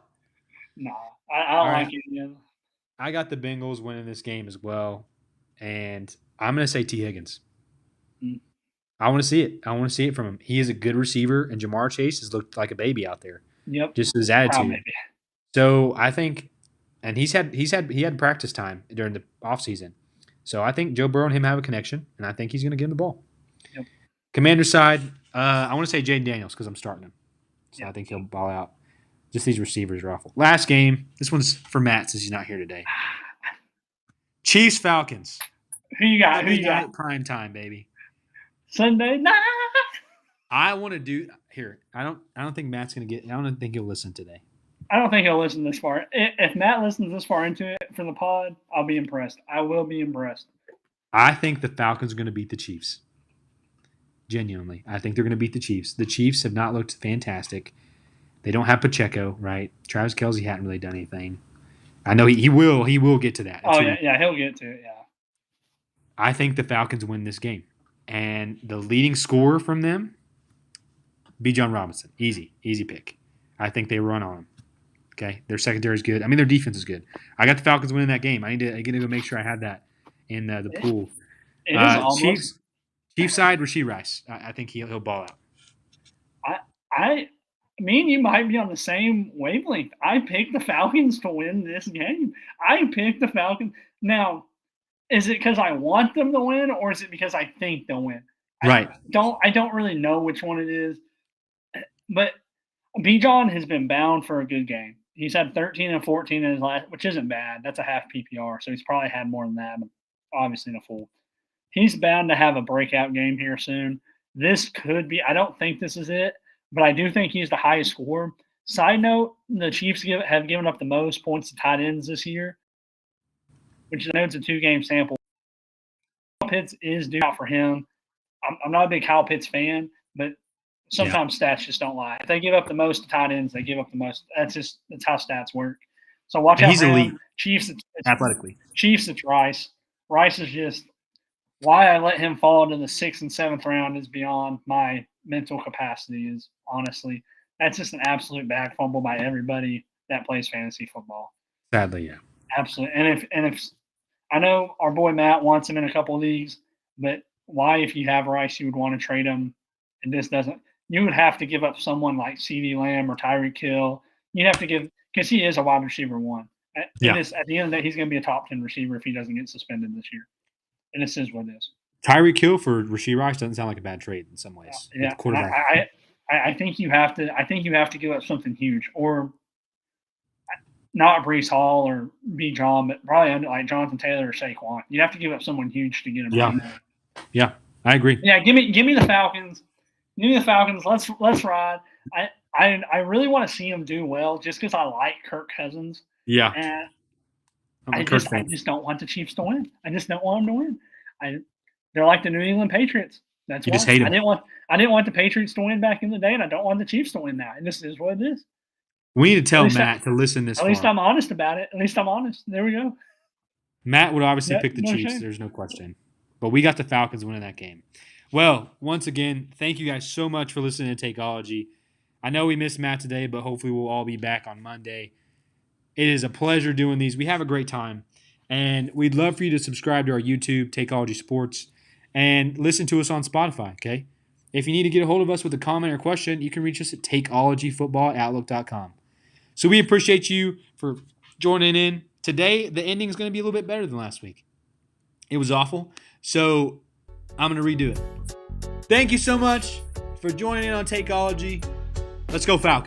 No, I don't like it. I got the Bengals winning this game as well. And I'm going to say T. Higgins. I want to see it. I want to see it from him. He is a good receiver, and Jamar Chase has looked like a baby out there. Yep. Just his attitude. So I think – and he had practice time during the offseason. So I think Joe Burrow and him have a connection, and I think he's going to give him the ball. Yep. Commander's side, I want to say Jaden Daniels because I'm starting him. So I think he'll ball out. Just these receivers are awful. Last game. This one's for Matt since he's not here today. Chiefs, Falcons. Who you got? Prime time, baby. Sunday night. I want to do here. I don't think Matt's going to get. I don't think he'll listen today. I don't think he'll listen this far. If Matt listens this far into it for the pod, I'll be impressed. I will be impressed. I think the Falcons are going to beat the Chiefs. Genuinely, I think they're going to beat the Chiefs. The Chiefs have not looked fantastic. They don't have Pacheco, right? Travis Kelce hadn't really done anything. I know he will. He will get to that. He'll get to it. Yeah. I think the Falcons win this game. And the leading scorer from them, Bijan Robinson. Easy pick. I think they run on him. Okay, their secondary is good. I mean, their defense is good. I got the Falcons winning that game. I need to go make sure I had that in the pool. It is almost. Chiefs side, Rashee Rice. I think he'll ball out. Me and you might be on the same wavelength. I picked the Falcons to win this game. I picked the Falcons. Now, is it because I want them to win, or is it because I think they'll win? Right. I don't really know which one it is. But Bijan has been bound for a good game. He's had 13 and 14 in his last, which isn't bad. That's a half PPR, so he's probably had more than that, but obviously in a full. He's bound to have a breakout game here soon. This could be – I don't think this is it, but I do think he's the highest scorer. Side note, the Chiefs have given up the most points to tight ends this year, which I know it's a 2-game sample. Kyle Pitts is due out for him. I'm not a big Kyle Pitts fan, but sometimes stats just don't lie. If they give up the most to tight ends, they give up the most. That's how stats work. So watch out. He's elite. Chiefs, athletically. Chiefs, it's Rice. Rice is just why I let him fall into the 6th and 7th round is beyond my mental capacity. Is honestly, that's just an absolute bag fumble by everybody that plays fantasy football. Sadly, yeah. Absolutely. And if I know our boy Matt wants him in a couple of leagues, but why, if you have Rice, you would want to trade him, and this doesn't. You would have to give up someone like CeeDee Lamb or Tyreek Hill. You'd have to give – because he is a wide receiver 1. At the end of the day, he's going to be a top 10 receiver if he doesn't get suspended this year. And this is what it is. Tyreek Hill for Rashee Rice doesn't sound like a bad trade in some ways. Yeah, I think you have to. I think you have to give up something huge, or not Breece Hall or Bijan, but probably like Jonathan Taylor or Saquon. You have to give up someone huge to get him. Yeah, I agree. Yeah, give me the Falcons. Give me the Falcons. Let's ride. I really want to see him do well, just because I like Kirk Cousins. Yeah. And I'm I just don't want the Chiefs to win. I just don't want them to win. They're like the New England Patriots. That's You why just hate them. I didn't want the Patriots to win back in the day, and I don't want the Chiefs to win now. And this is what it is. We need to tell Matt to listen this far. At least I'm honest about it. At least I'm honest. There we go. Matt would obviously pick the Chiefs. Shame. There's no question. But we got the Falcons winning that game. Well, once again, thank you guys so much for listening to Takeology. I know we missed Matt today, but hopefully we'll all be back on Monday. It is a pleasure doing these. We have a great time. And we'd love for you to subscribe to our YouTube, Takeology Sports, and listen to us on Spotify, okay? If you need to get a hold of us with a comment or question, you can reach us at takeologyfootball@outlook.com. So we appreciate you for joining in. Today, the ending is going to be a little bit better than last week. It was awful, so I'm going to redo it. Thank you so much for joining in on Takeology. Let's go Falcons.